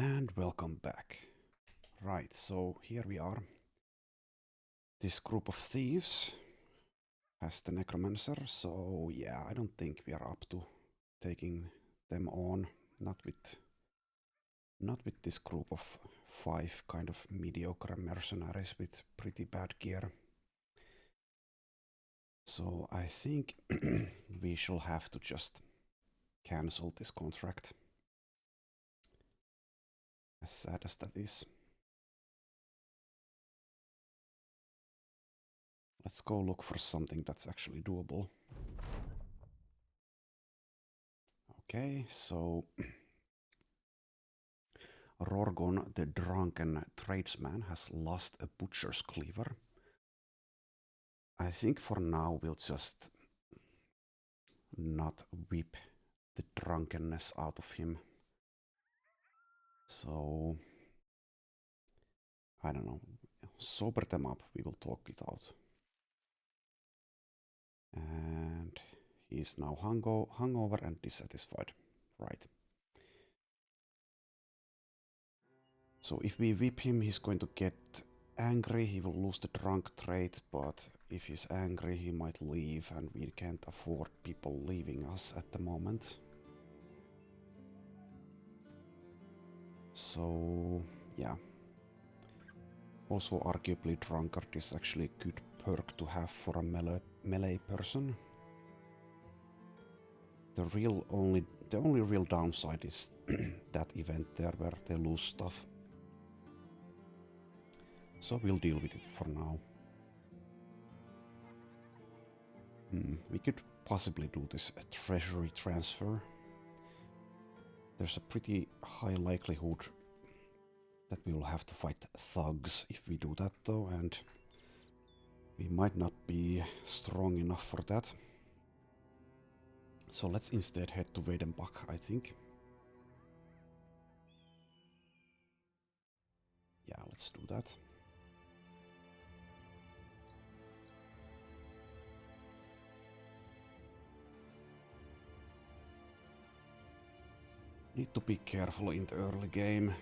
And welcome back. Right, so here we are. This group of thieves has the necromancer, so yeah, I don't think we are up to taking them on. Not with this group of 5 kind of mediocre mercenaries with pretty bad gear. So I think we shall have to just cancel this contract. As sad as that is. Let's go look for something that's actually doable. Okay, so Rorgon, the drunken tradesman, has lost a butcher's cleaver. I think for now we'll just not whip the drunkenness out of him. So, I don't know. Sober them up, we will talk it out. And he is now hungover and dissatisfied. Right. So if we whip him, he's going to get angry, he will lose the drunk trait, but if he's angry, he might leave, and we can't afford people leaving us at the moment. So, yeah. Also, arguably, drunkard is actually a good perk to have for a melee person. The only real downside is that event there where they lose stuff. So we'll deal with it for now. We could possibly do this treasury transfer. There's a pretty high likelihood that we will have to fight thugs if we do that though, and we might not be strong enough for that. So let's instead head to Weidenbach, I think. Yeah, let's do that. Need to be careful in the early game.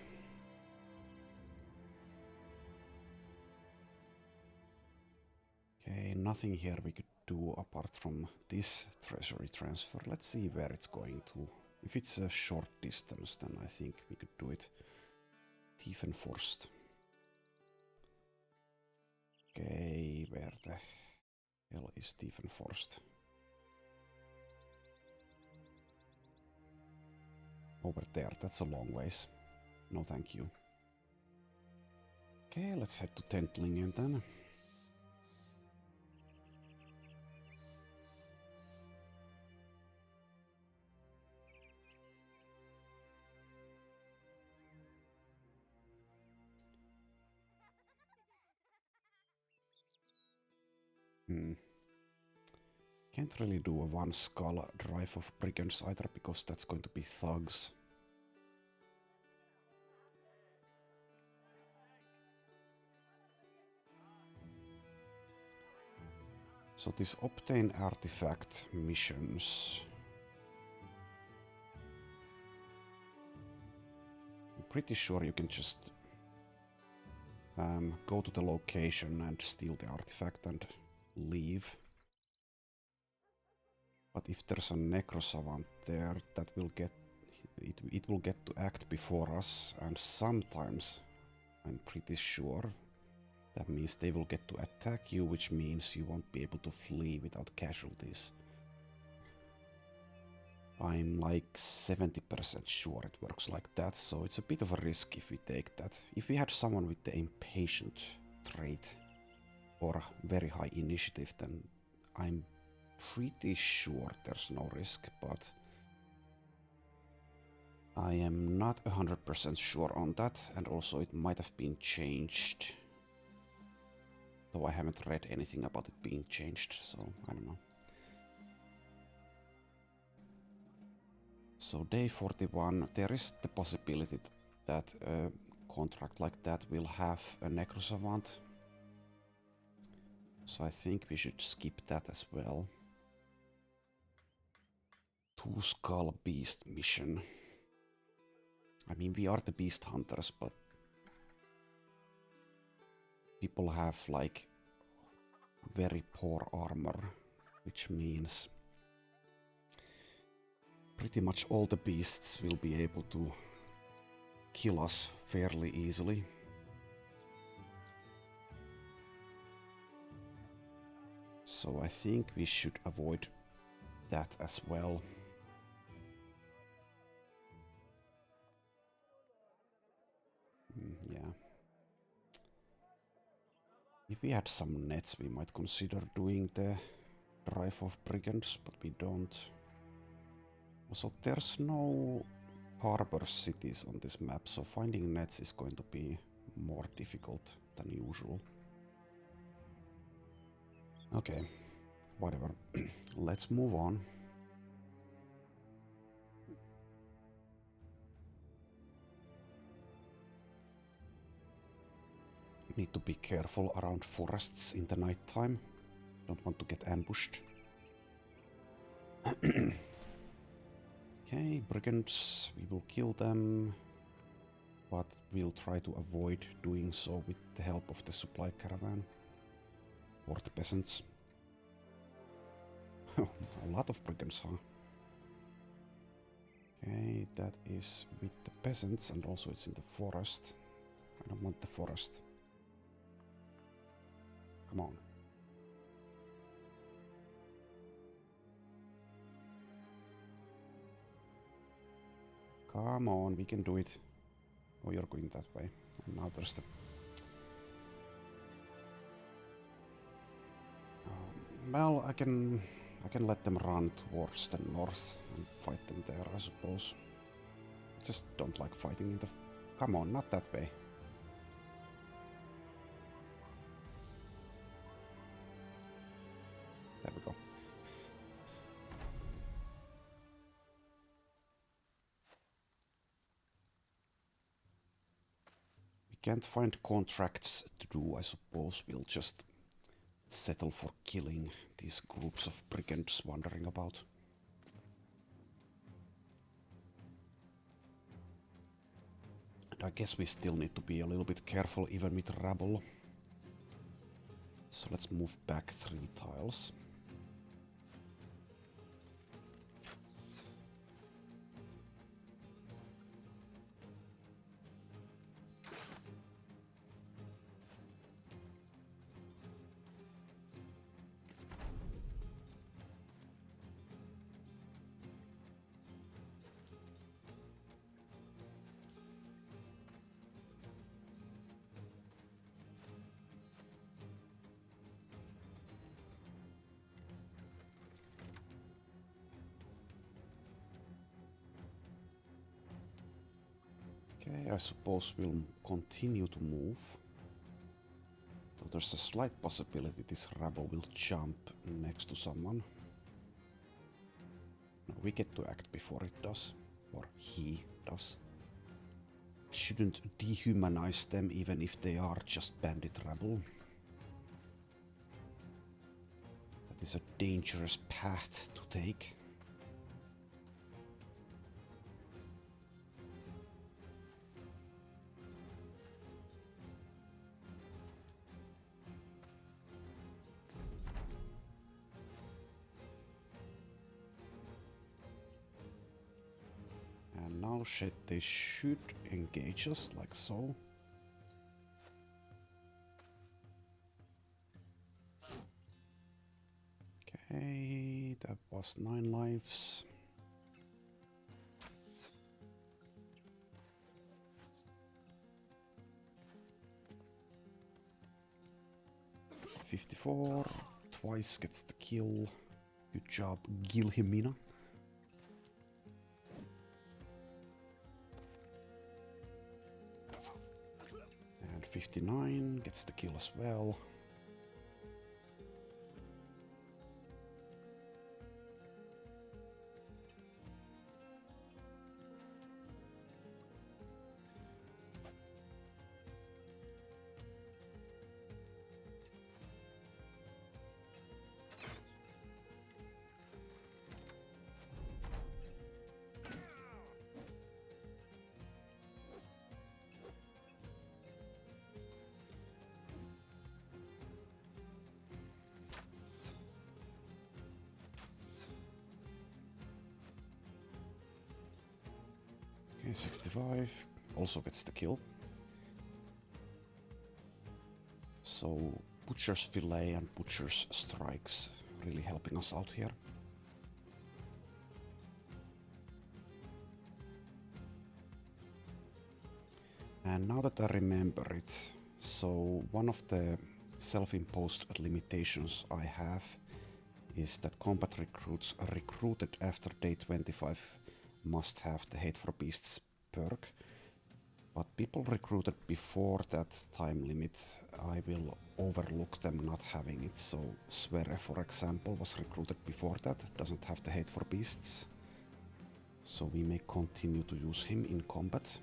Okay, nothing here we could do apart from this treasury transfer. Let's see where it's going to. If it's a short distance, then I think we could do it. Tiefenforst. Okay, where the hell is Tiefenforst? Over there, that's a long ways. No thank you. Okay, let's head to Tentlingen then. Can't really do a one skull drive of brigands either, because that's going to be thugs. So this obtain artifact missions. I'm pretty sure you can just go to the location and steal the artifact and leave. But if there's a necrosavant there, that will get it will get to act before us, and sometimes I'm pretty sure that means they will get to attack you, which means you won't be able to flee without casualties. I'm like 70% sure it works like that, so it's a bit of a risk if we take that. If we had someone with the impatient trait or a very high initiative, then I'm pretty sure there's no risk, but I am not 100% sure on that, and also it might have been changed. Though I haven't read anything about it being changed, so I don't know. So day 41, there is the possibility that a contract like that will have a necrosavant. So I think we should skip that as well. Two Skull Beast mission. I mean, we are the beast hunters, but people have like very poor armor, which means pretty much all the beasts will be able to kill us fairly easily. So I think we should avoid that as well. Yeah. If we had some nets, we might consider doing the drive of brigands, but we don't. Also, there's no harbor cities on this map, so finding nets is going to be more difficult than usual. Okay, whatever. Let's move on. Need to be careful around forests in the night time. Don't want to get ambushed. Okay, brigands, we will kill them, but we'll try to avoid doing so with the help of the supply caravan or the peasants. A lot of brigands, huh? Okay, that is with the peasants, and also it's in the forest. I don't want the forest. Come on. Come on, we can do it. Oh, you're going that way. And now there's the... well, I can let them run towards the north and fight them there, I suppose. Just don't like fighting in the... Come on, not that way. There we go. We can't find contracts to do, I suppose. We'll just settle for killing these groups of brigands wandering about. And I guess we still need to be a little bit careful even with rabble. So let's move back 3 tiles. Okay, I suppose we'll continue to move. Though there's a slight possibility this rabble will jump next to someone. No, we get to act before it does. Or he does. Shouldn't dehumanize them even if they are just bandit rabble. That is a dangerous path to take. Now they should engage us, like so. Okay, that was 9 lives. $54, twice gets the kill. Good job, Gilhimina. And 59 gets the kill as well. Okay, 65 also gets the kill. So Butcher's Fillet and Butcher's Strikes really helping us out here. And now that I remember it, so one of the self-imposed limitations I have is that combat recruits recruited after day 25 must have the Hate for Beasts perk. But people recruited before that time limit, I will overlook them not having it. So Sverre, for example, was recruited before that, doesn't have the Hate for Beasts. So we may continue to use him in combat.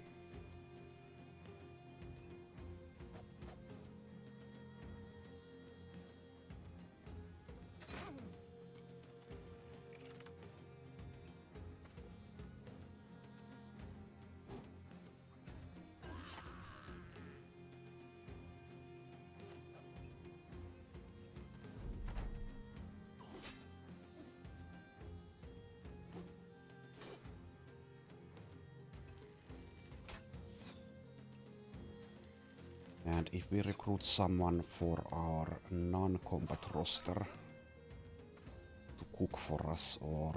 And if we recruit someone for our non-combat roster to cook for us or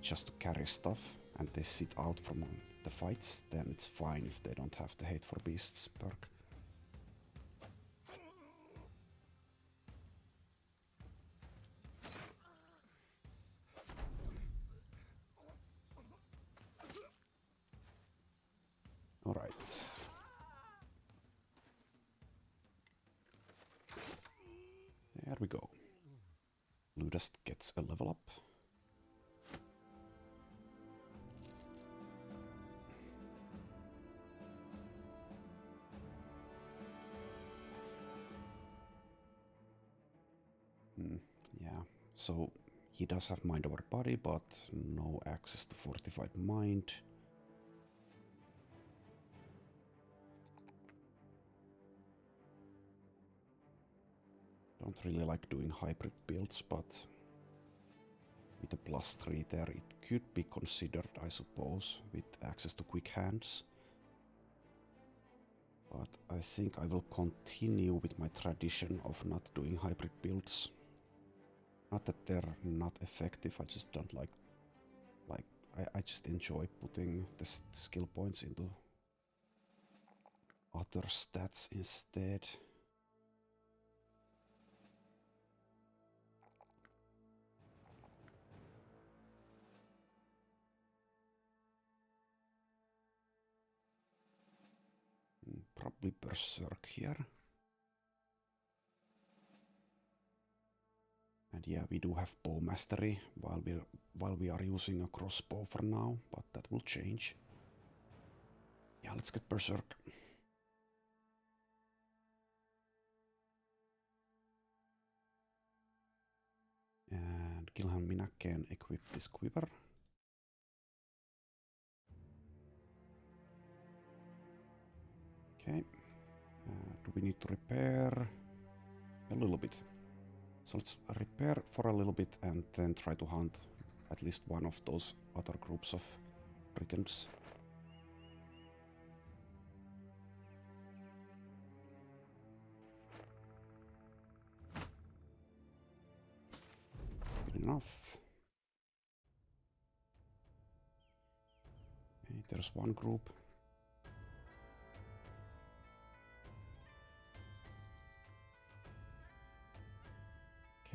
just to carry stuff and they sit out from the fights, then it's fine if they don't have the Hate for Beasts perk. Alright. There we go. Ludast gets a level up. Yeah, so he does have Mind over Body, but no access to Fortified Mind. Don't really like doing hybrid builds, but with a +3 there it could be considered, I suppose, with access to quick hands. But I think I will continue with my tradition of not doing hybrid builds. Not that they're not effective, I just don't like I just enjoy putting the skill points into other stats instead. Probably Berserk here. And yeah, we do have bow mastery while we are using a crossbow for now, but that will change. Yeah, let's get Berserk. And Gilhan Minna can equip this quiver. Okay. Do we need to repair? A little bit. So let's repair for a little bit and then try to hunt at least one of those other groups of brigands. Good enough. Okay, there's one group.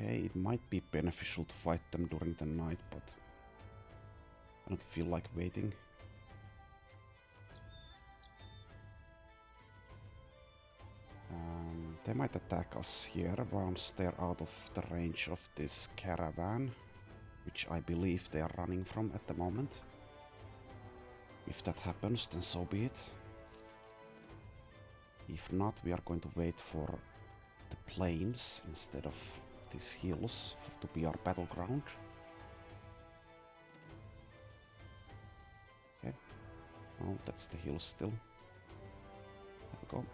Okay, it might be beneficial to fight them during the night, but I don't feel like waiting. They might attack us here once they're out of the range of this caravan, which I believe they are running from at the moment. If that happens, then so be it. If not, we are going to wait for the plains instead of these hills to be our battleground. Okay. Oh, that's the hill still. There we go.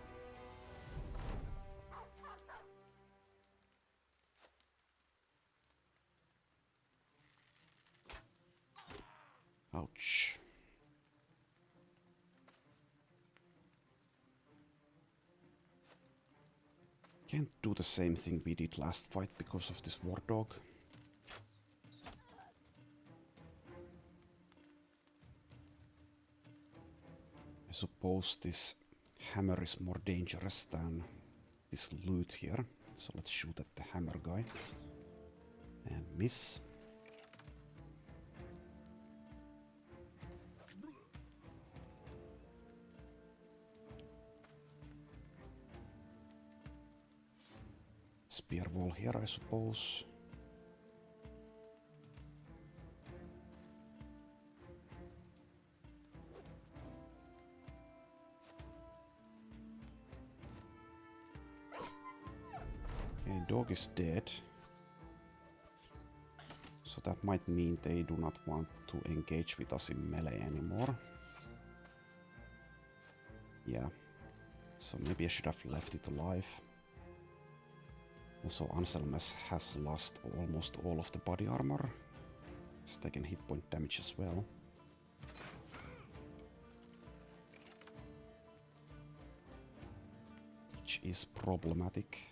Ouch. Can't do the same thing we did last fight because of this war dog. I suppose this hammer is more dangerous than this loot here. So let's shoot at the hammer guy. And miss. Spear wall here, I suppose. Okay, dog is dead. So that might mean they do not want to engage with us in melee anymore. Yeah. So maybe I should have left it alive. Also, Anselmus has lost almost all of the body armor. It's taken hit point damage as well. Which is problematic.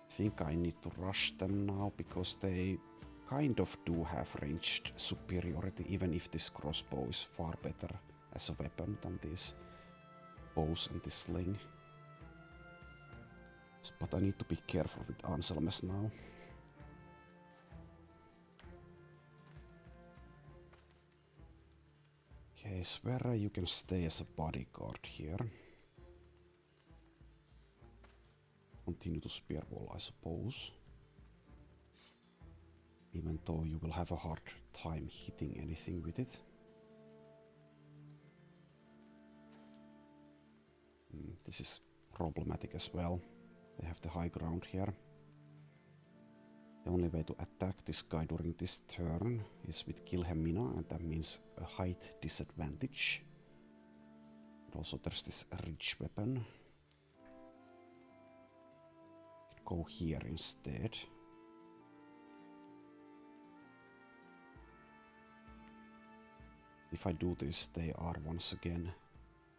I think I need to rush them now because they kind of do have ranged superiority, even if this crossbow is far better as a weapon than these bows and this sling. But I need to be careful with Anselmus now. Okay, Sverre, you can stay as a bodyguard here. Continue to spear wall, I suppose. Even though you will have a hard time hitting anything with it. This is problematic as well. They have the high ground here. The only way to attack this guy during this turn is with Kilhemina, and that means a height disadvantage. And also there's this ridge weapon. Go here instead. If I do this, they are once again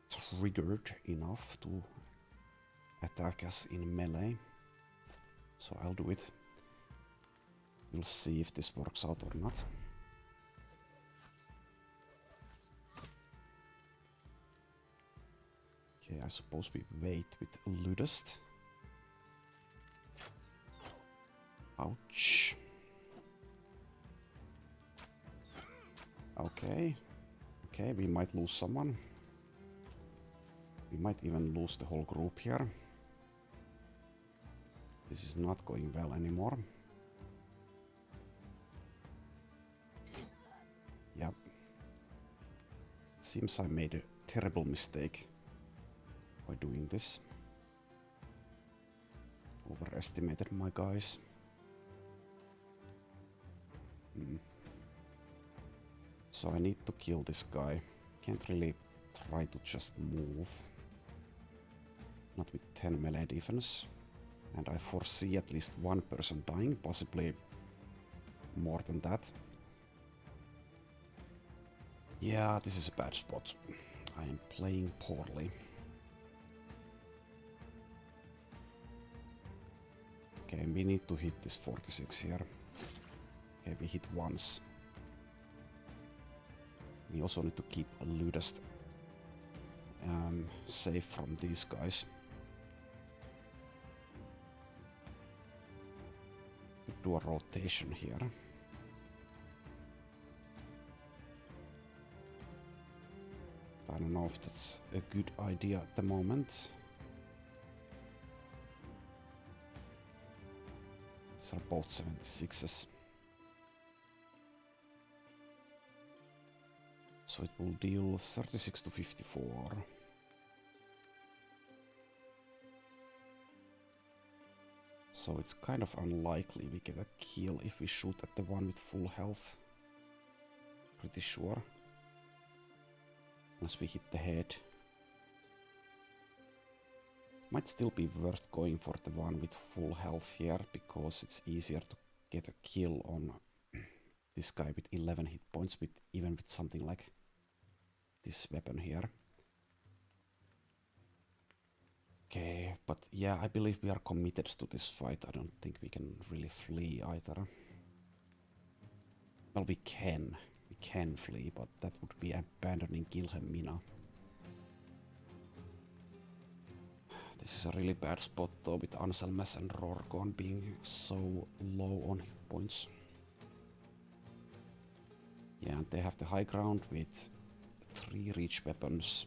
triggered enough to attack us in melee. So I'll do it. We'll see if this works out or not. Okay, I suppose we wait with Ludust. Ouch. Okay. Okay, we might lose someone. We might even lose the whole group here. This is not going well anymore. Yep. Seems I made a terrible mistake by doing this. Overestimated my guys. So I need to kill this guy. Can't really try to just move. Not with 10 melee defense. And I foresee at least one person dying, possibly more than that. Yeah, this is a bad spot. I am playing poorly. Okay, we need to hit this 46 here. Okay, we hit once. We also need to keep Ludust safe from these guys. Do a rotation here. I don't know if that's a good idea at the moment. These are both 76s. So it will deal 36 to 54. So it's kind of unlikely we get a kill if we shoot at the one with full health. Pretty sure. Unless we hit the head. Might still be worth going for the one with full health here, because it's easier to get a kill on this guy with 11 hit points, even with something like this weapon here. Okay, but yeah, I believe we are committed to this fight. I don't think we can really flee either. Well, we can. We can flee, but that would be abandoning Gilhelmina. This is a really bad spot though, with Anselmes and Rorgon being so low on hit points. Yeah, and they have the high ground with 3 reach weapons.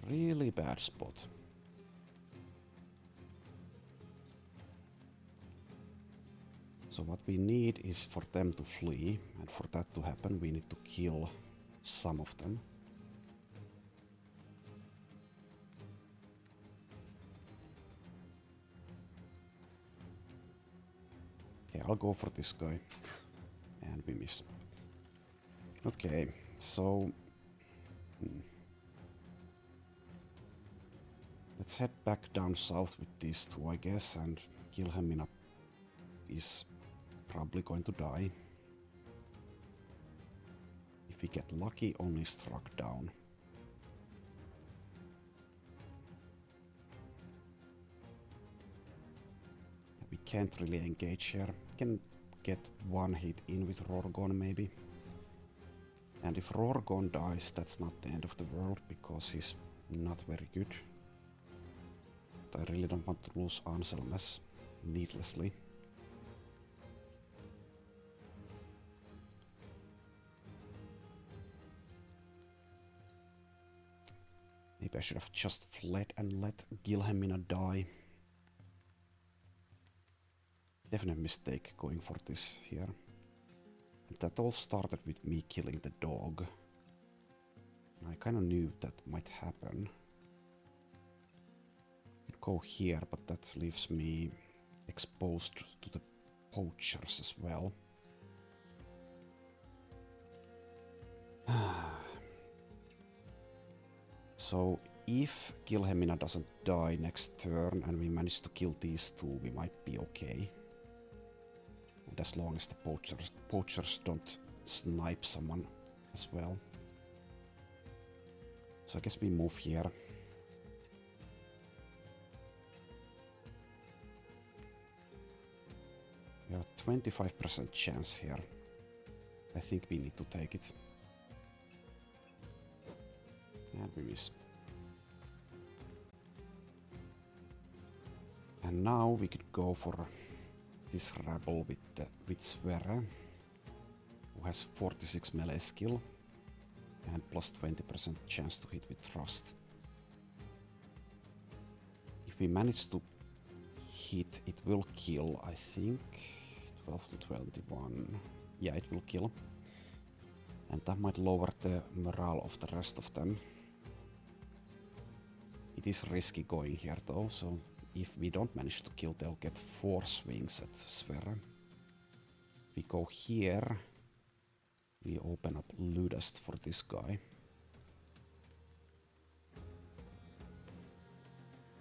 Really bad spot. So what we need is for them to flee, and for that to happen we need to kill some of them. Okay, I'll go for this guy. And we miss. Okay, so... let's head back down south with these two, I guess, and Gilhelmina is probably going to die. If we get lucky, only struck down. We can't really engage here. We can get one hit in with Rorgon maybe. And if Rorgon dies, that's not the end of the world, because he's not very good. But I really don't want to lose Anselmes needlessly. Maybe I should have just fled and let Gilhelmina die. Definite mistake going for this here. And that all started with me killing the dog. I kind of knew that might happen. I'd go here, but that leaves me exposed to the poachers as well. So if Gilhelmina doesn't die next turn and we manage to kill these two, we might be okay. And as long as the poachers don't snipe someone as well. So I guess we move here. We have a 25% chance here. I think we need to take it. And we miss. And now we could go for this rabble with Sverre, who has 46 melee skill and plus 20% chance to hit with thrust. If we manage to hit, it will kill, I think. 12 to 21. Yeah, it will kill. And that might lower the morale of the rest of them. It is risky going here though, so if we don't manage to kill, they'll get 4 swings at Sverre. We go here. We open up Ludest for this guy,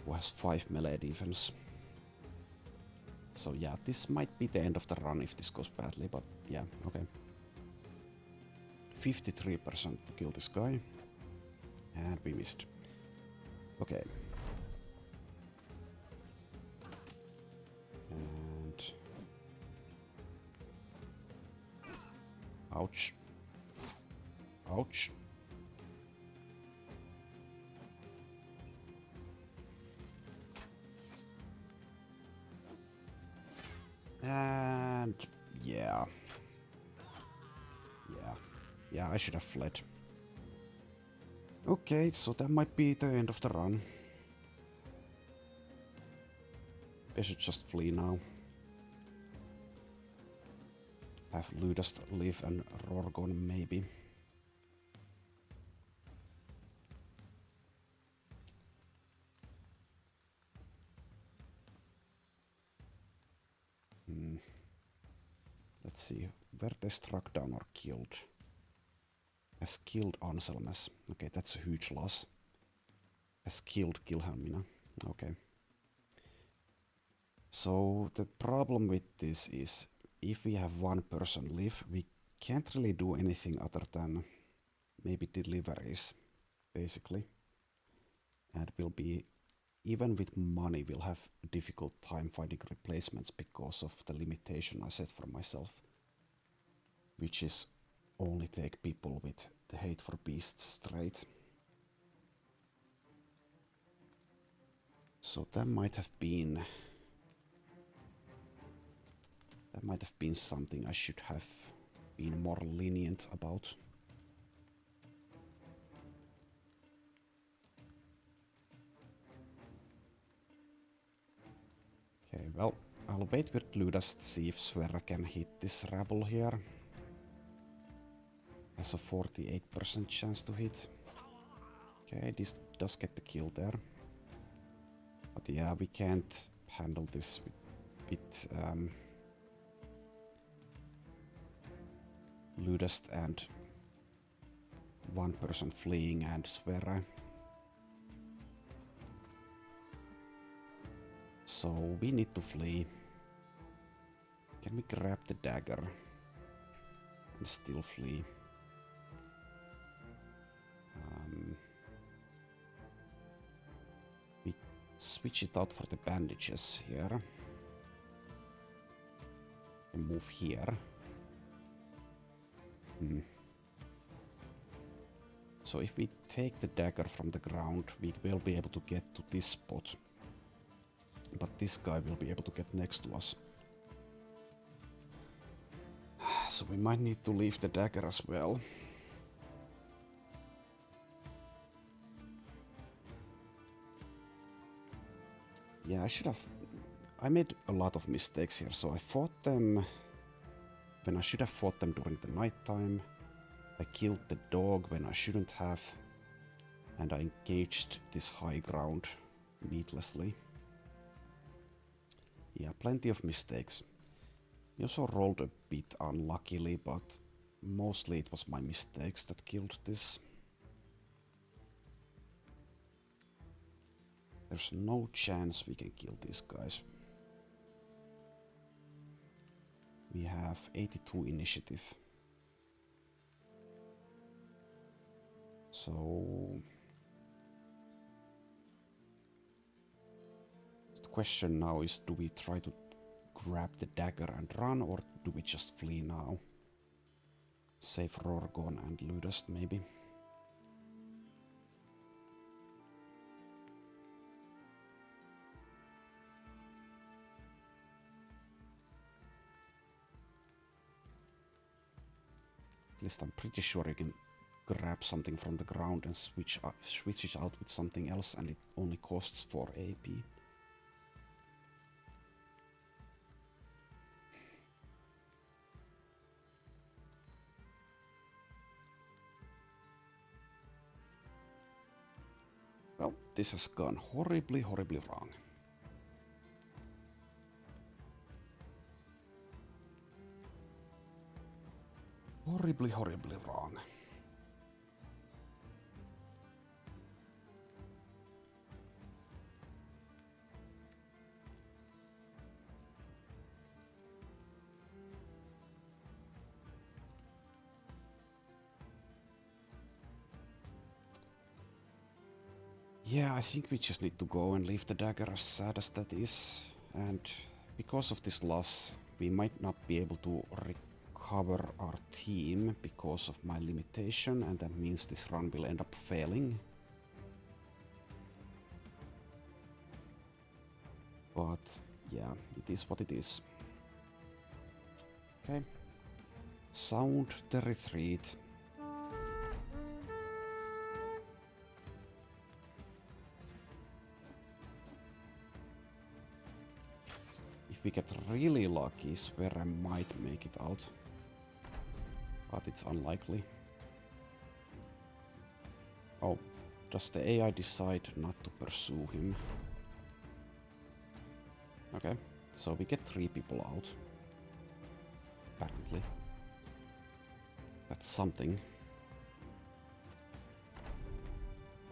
who has 5 melee defense. So yeah, this might be the end of the run if this goes badly, but yeah, okay. 53% to kill this guy. And we missed. Okay. And... ouch. Ouch. And... yeah. Yeah, I should have fled. Okay, so that might be the end of the run. I should just flee now. Have Ludest live and Rorgon maybe. Let's see, were they struck down or killed? Has killed Anselmes. Okay, that's a huge loss. Has killed Gilhelmina. Okay. So the problem with this is if we have one person live, we can't really do anything other than maybe deliveries, basically. And we'll be, even with money, we'll have a difficult time finding replacements because of the limitation I set for myself, which is only take people with the hate for beasts trait. So that might have been something I should have been more lenient about. Okay, well, I'll wait with Ludast to see if Sverre can hit this rabble here. Has a 48% chance to hit. Okay, this does get the kill there. But yeah, we can't handle this with Ludast and one person fleeing and Sverre. So we need to flee. Can we grab the dagger and still flee? We switch it out for the bandages here. And move here. So if we take the dagger from the ground, we will be able to get to this spot. But this guy will be able to get next to us. So we might need to leave the dagger as well. Yeah, I made a lot of mistakes here, so I fought them when I should have fought them during the night time. I killed the dog when I shouldn't have. And I engaged this high ground needlessly. Yeah, plenty of mistakes. We also rolled a bit unluckily, but mostly it was my mistakes that killed this. There's no chance we can kill these guys. We have 82 initiative. So the question now is, do we try to grab the dagger and run, or do we just flee now? Save Rorgon and Ludast maybe. At least I'm pretty sure you can grab something from the ground and switch it out with something else, and it only costs 4 AP. Well, this has gone horribly, horribly wrong. Horribly, horribly wrong. Yeah, I think we just need to go and leave the dagger, as sad as that is. And because of this loss, we might not be able to recover our team because of my limitation, and that means this run will end up failing. But yeah, it is what it is. Okay. Sound the retreat. If we get really lucky, Sverre might make it out. But it's unlikely. Oh, does the AI decide not to pursue him? Okay, so we get 3 people out. Apparently. That's something.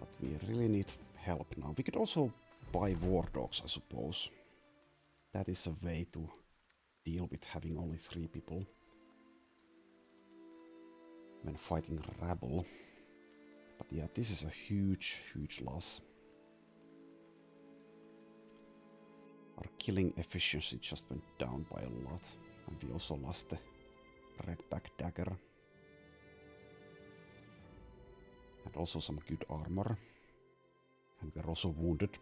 But we really need help now. We could also buy war dogs, I suppose. That is a way to deal with having only 3 people when fighting rabble. But yeah, this is a huge, huge loss. Our killing efficiency just went down by a lot. And we also lost the redback dagger. And also some good armor. And we're also wounded.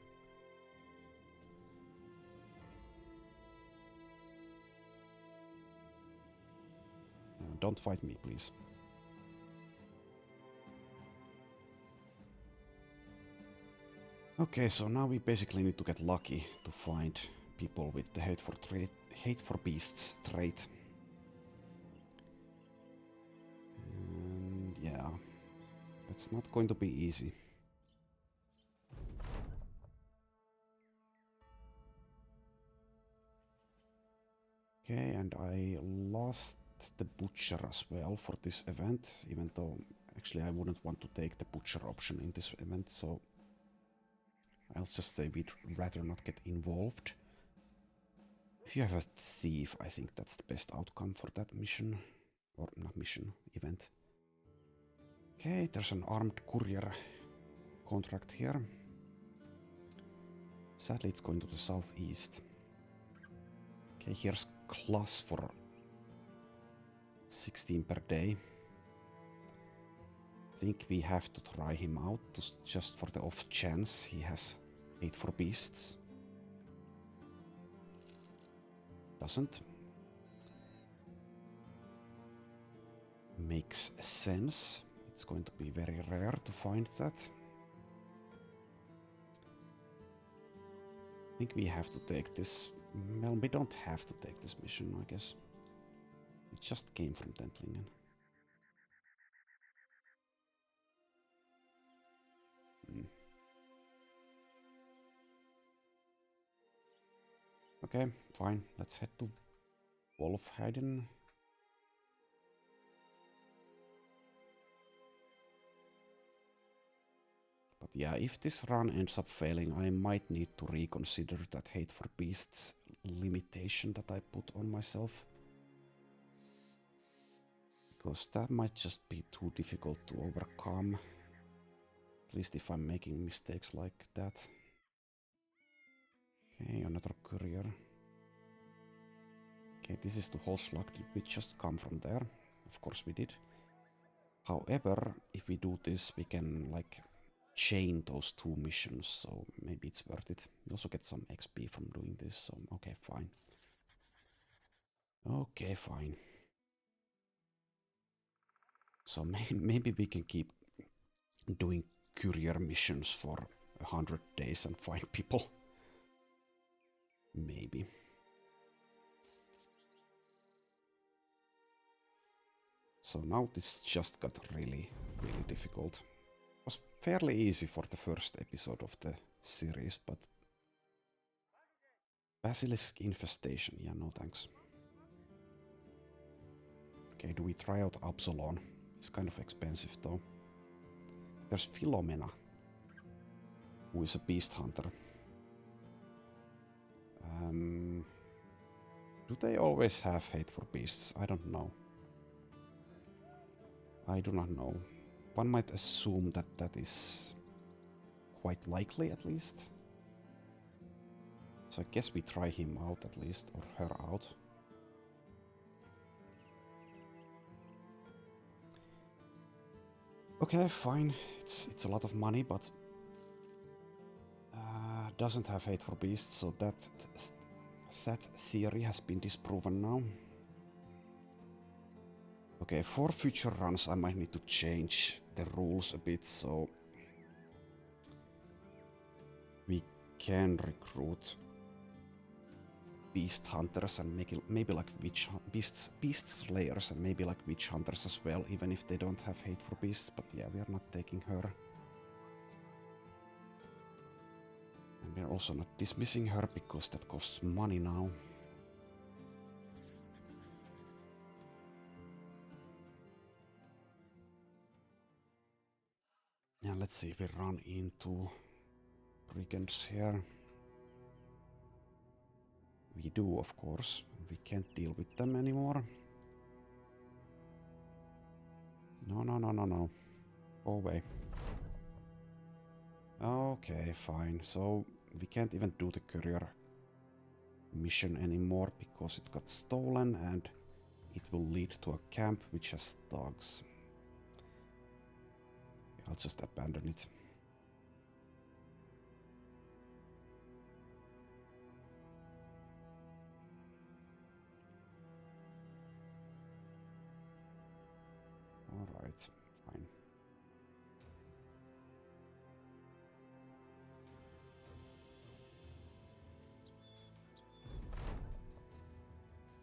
Don't fight me, please. Okay, so now we basically need to get lucky to find people with the hate for beasts trait. And yeah, that's not going to be easy. Okay, and I lost the butcher as well for this event, even though actually I wouldn't want to take the butcher option in this event, so I'll just say we'd rather not get involved. If you have a thief, I think that's the best outcome for that mission. Or not mission, event. Okay, there's an armed courier contract here. Sadly, it's going to the southeast. Okay, here's class for 16 per day. I think we have to try him out just for the off chance he has hate for beasts. Doesn't. Makes sense. It's going to be very rare to find that. I think we have to take this. Well, we don't have to take this mission, I guess. It just came from Tentlingen. Okay, fine. Let's head to Wolfheiden. But yeah, if this run ends up failing, I might need to reconsider that hate for beasts limitation that I put on myself. Because that might just be too difficult to overcome. At least if I'm making mistakes like that. Okay, another courier. Okay, this is the Holslag. Did we just come from there? Of course we did. However, if we do this, we can like chain those 2 missions, so maybe it's worth it. We also get some XP from doing this, so okay, fine. Okay, fine. So maybe we can keep doing courier missions for 100 days and find people. Maybe. So now this just got really, really difficult. It was fairly easy for the first episode of the series, but Basilisk infestation, yeah, no thanks. Okay, do we try out Absalon? It's kind of expensive though. There's Philomena, who is a beast hunter. Do they always have hate for beasts? I don't know. I do not know. One might assume that that is quite likely at least. So I guess we try him out at least, or her out. Okay, fine. It's a lot of money, but doesn't have hate for beasts, so that theory has been disproven now. Okay, for future runs I might need to change the rules a bit, so we can recruit beast hunters and maybe like beast slayers and maybe like witch hunters as well, even if they don't have hate for beasts, but yeah, we are not taking her. And we're also not dismissing her because that costs money now. Yeah, let's see if we run into brigands here. We do, of course. We can't deal with them anymore. No, no, no, no, no. Go away. Okay, fine. So we can't even do the courier mission anymore because it got stolen and it will lead to a camp which has thugs. I'll just abandon it. Alright, fine.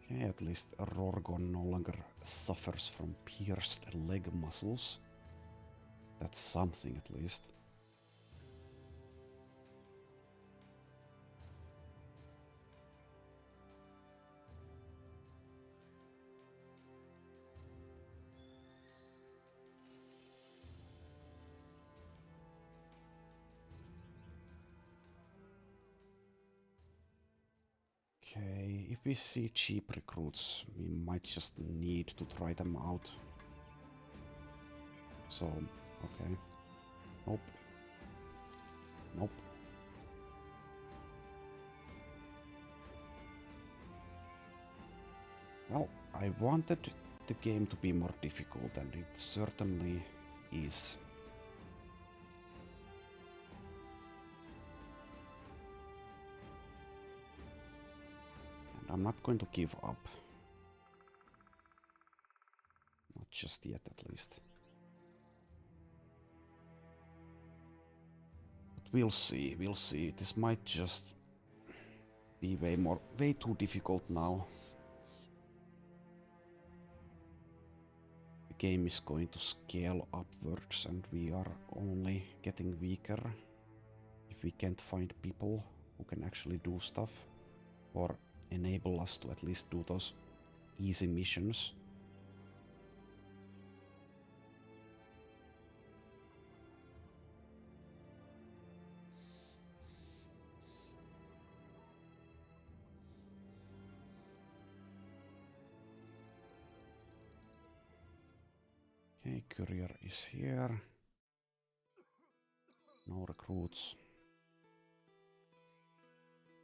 Okay, at least Rorgon no longer suffers from pierced leg muscles. That's something at least. Okay, if we see cheap recruits, we might just need to try them out. So, okay. Nope. Nope. Well, I wanted the game to be more difficult, and it certainly is. And I'm not going to give up. Not just yet, at least. But we'll see, we'll see. This might just be way too difficult now. The game is going to scale upwards and we are only getting weaker if we can't find people who can actually do stuff or enable us to at least do those easy missions. Okay, courier is here. No recruits.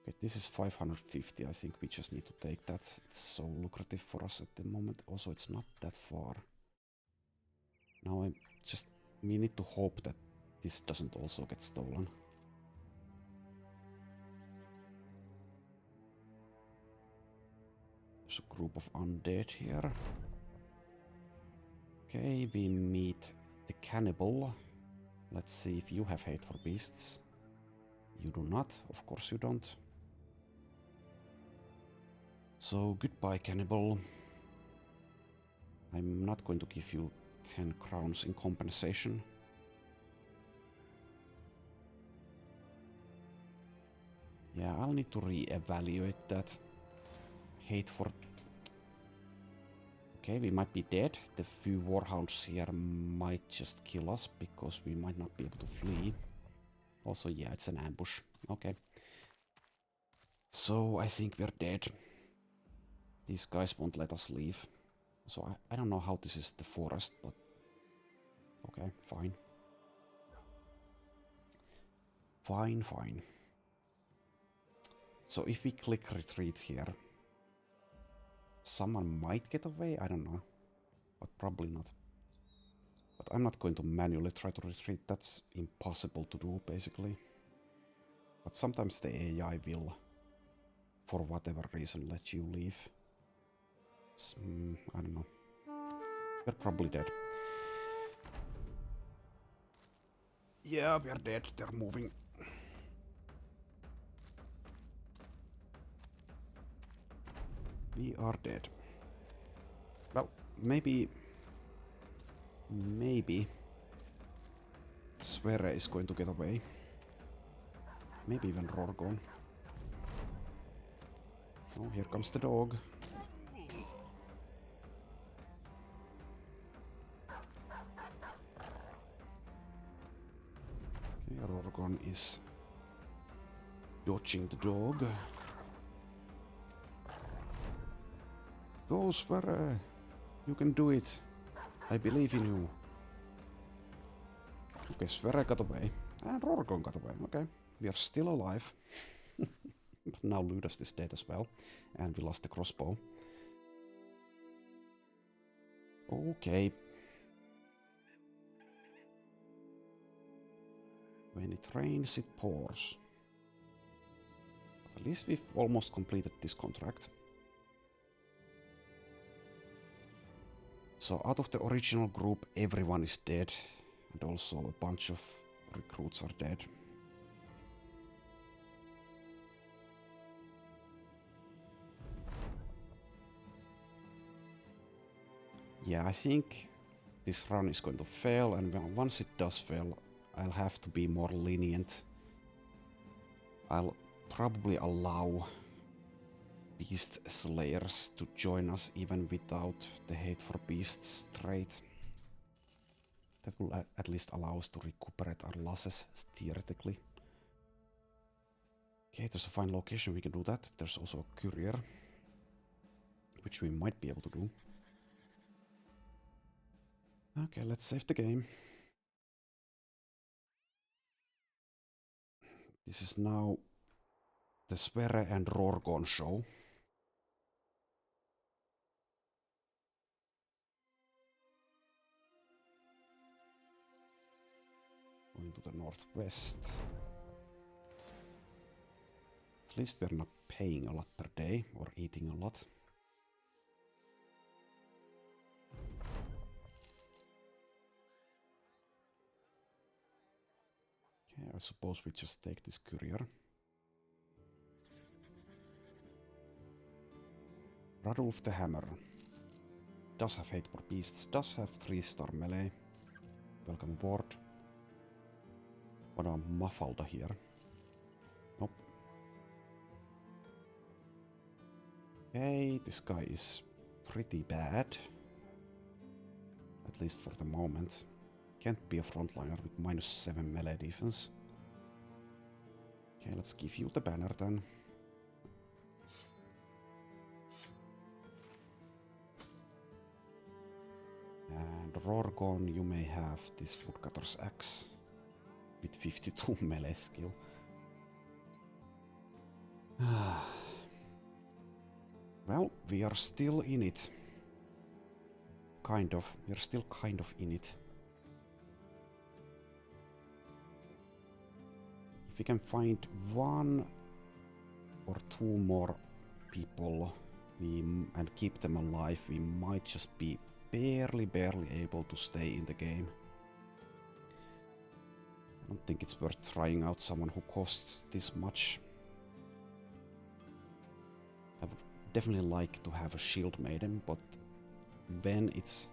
Okay, this is 550. I think we just need to take that. It's so lucrative for us at the moment. Also, it's not that far. Now we need to hope that this doesn't also get stolen. There's a group of undead here. Okay, we meet the cannibal. Let's see if you have hate for beasts. You do not, of course you don't. So goodbye, cannibal. I'm not going to give you 10 crowns in compensation. Yeah, I'll need to re-evaluate that. Hate for... Okay, we might be dead. The few warhounds here might just kill us because we might not be able to flee. Also, yeah, it's an ambush. Okay. So, I think we're dead. These guys won't let us leave. So, I don't know how this is the forest, but... Okay, fine. Fine, fine. So, if we click retreat here... Someone might get away, I don't know. But probably not. But I'm not going to manually try to retreat, that's impossible to do, basically. But sometimes the AI will, for whatever reason, let you leave. I don't know. We're probably dead. Yeah, we are dead, they're moving. We are dead. Well, maybe Sverre is going to get away. Maybe even Rorgon. Oh, here comes the dog. Okay, Rorgon is dodging the dog. Go, Sverre! You can do it! I believe in you! Okay, Sverre got away. And Rorgon got away, okay. We are still alive. But now Ludas is dead as well. And we lost the crossbow. Okay. When it rains, it pours. But at least we've almost completed this contract. So out of the original group, everyone is dead. And also a bunch of recruits are dead. Yeah, I think this run is going to fail, and once it does fail, I'll have to be more lenient. I'll probably allow Beast Slayers to join us even without the Hate for Beasts trait. That will at least allow us to recuperate our losses, theoretically. Okay, there's a fine location, we can do that. There's also a courier, which we might be able to do. Okay, let's save the game. This is now the Sverre and Rorgon show. Going to the northwest. At least we're not paying a lot per day or eating a lot. Okay, I suppose we just take this courier. Radulf the Hammer. Does have Hate for Beasts, does have 3-star melee. Welcome aboard. What a Mafalda here. Nope. Okay, this guy is pretty bad. At least for the moment. Can't be a frontliner with -7 melee defense. Okay, let's give you the banner then. And Rorgon, you may have this woodcutter's axe with 52 melee skill. Well, we are still in it. Kind of. We're still kind of in it. If we can find 1 or 2 more people and keep them alive, we might just be barely able to stay in the game. I don't think it's worth trying out someone who costs this much. I would definitely like to have a shield maiden, but when it's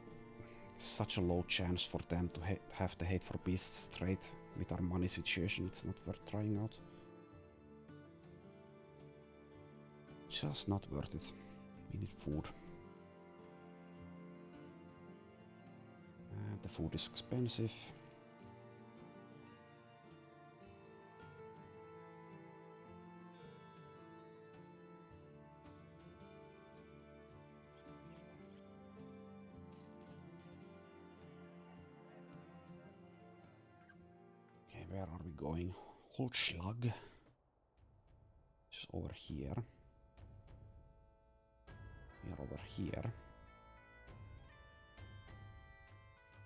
such a low chance for them to have the Hate for Beasts trait with our money situation, it's not worth trying out. Just not worth it. We need food. And the food is expensive. Okay, where are we going? Holzschlag. Just over here. We are over here.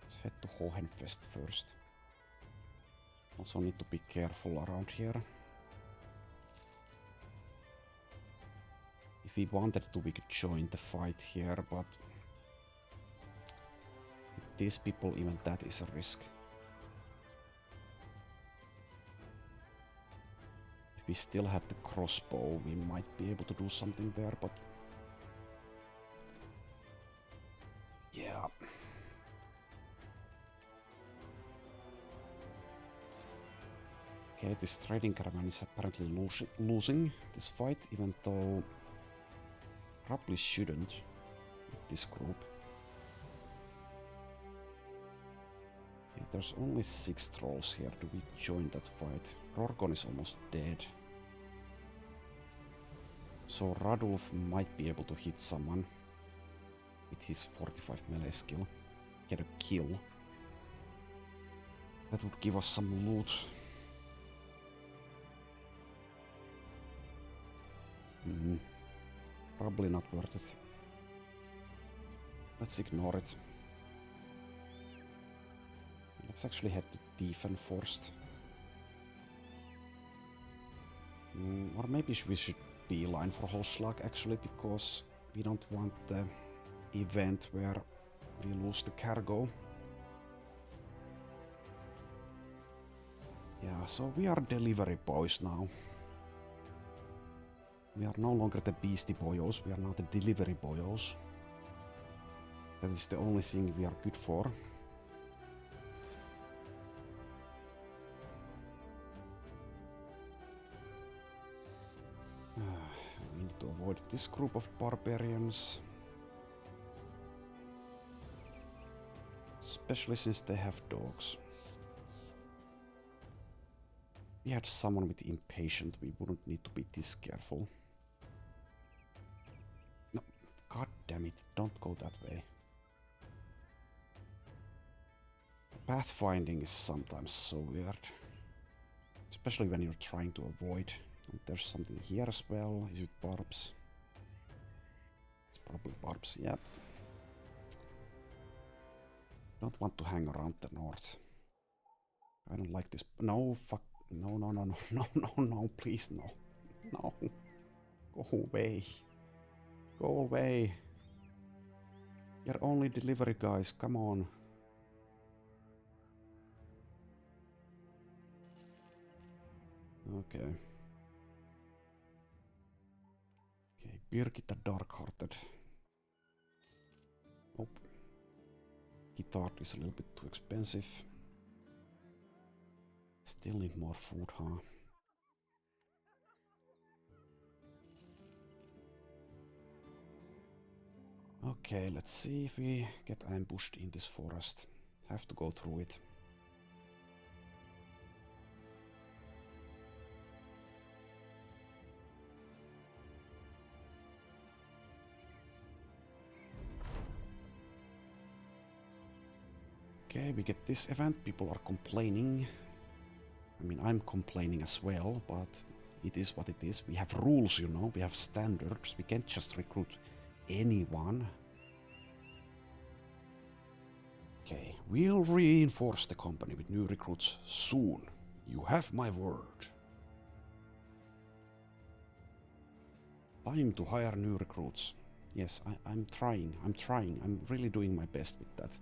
Let's head to Hohenfest first. Also need to be careful around here. If we wanted to, we could join the fight here, but with these people, even that is a risk. If we still had the crossbow, we might be able to do something there, but yeah. Okay, this trading caravan is apparently losing this fight, even though probably shouldn't with this group. Okay, there's only 6 trolls here. Do we join that fight? Rorgon is almost dead. So Radulf might be able to hit someone. with his 45 melee skill. Get a kill. That would give us some loot. Probably not worth it. Let's ignore it. Let's actually head to defense first. Or maybe we should beeline for Hoslag actually, because we don't want the event where we lose the cargo. Yeah, so we are delivery boys now. We are no longer the beastie boyos, we are now the delivery boyos. That is the only thing we are good for. We need to avoid this group of barbarians. Especially since they have dogs. If we had someone with impatient, we wouldn't need to be this careful. No, god damn it, don't go that way. Pathfinding is sometimes so weird. Especially when you're trying to avoid. And there's something here as well. Is it barbs? It's probably barbs, yep. Don't want to hang around the north. I don't like this. No, fuck. No, no, no, no, no, no, no, please, no. No. Go away. Go away. You're only delivery guys, come on. Okay. Okay, Birgit the Dark-Hearted. Nope. Guitar is a little bit too expensive. Still need more food, huh? Okay, let's see if we get ambushed in this forest. Have to go through it. Okay, we get this event. People are complaining. I mean, I'm complaining as well, but it is what it is. We have rules, you know, we have standards. We can't just recruit anyone. Okay, we'll reinforce the company with new recruits soon. You have my word. Time to hire new recruits. Yes, I'm trying. I'm really doing my best with that.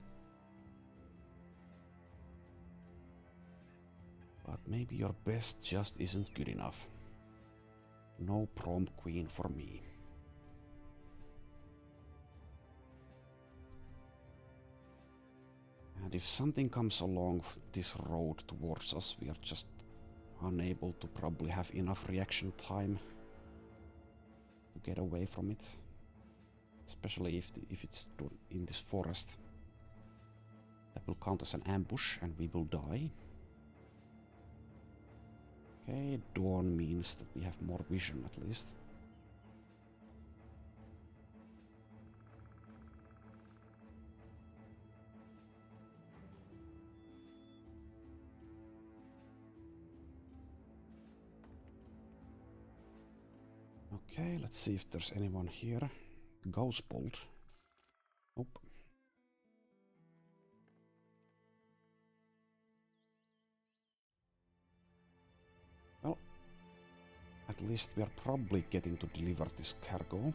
But maybe your best just isn't good enough. No prom queen for me. And if something comes along this road towards us, we are just unable to probably have enough reaction time to get away from it. Especially if it's in this forest. That will count as an ambush and we will die. Okay, dawn means that we have more vision at least. Okay, let's see if there's anyone here. Ghost bolt. Nope. Well, at least we are probably getting to deliver this cargo.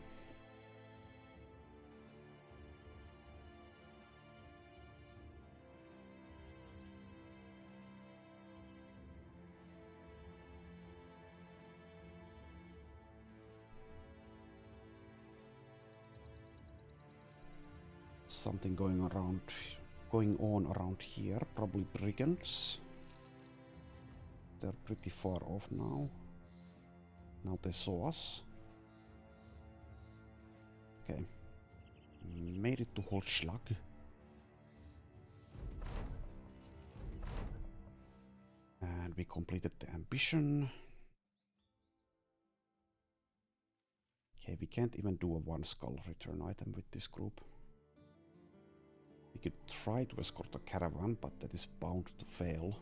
Something going on around here, probably brigands. They're pretty far off now. Now they saw us. Okay. Made it to Holzschlag. And we completed the ambition. Okay, we can't even do a one skull return item with this group. We could try to escort a caravan, but that is bound to fail.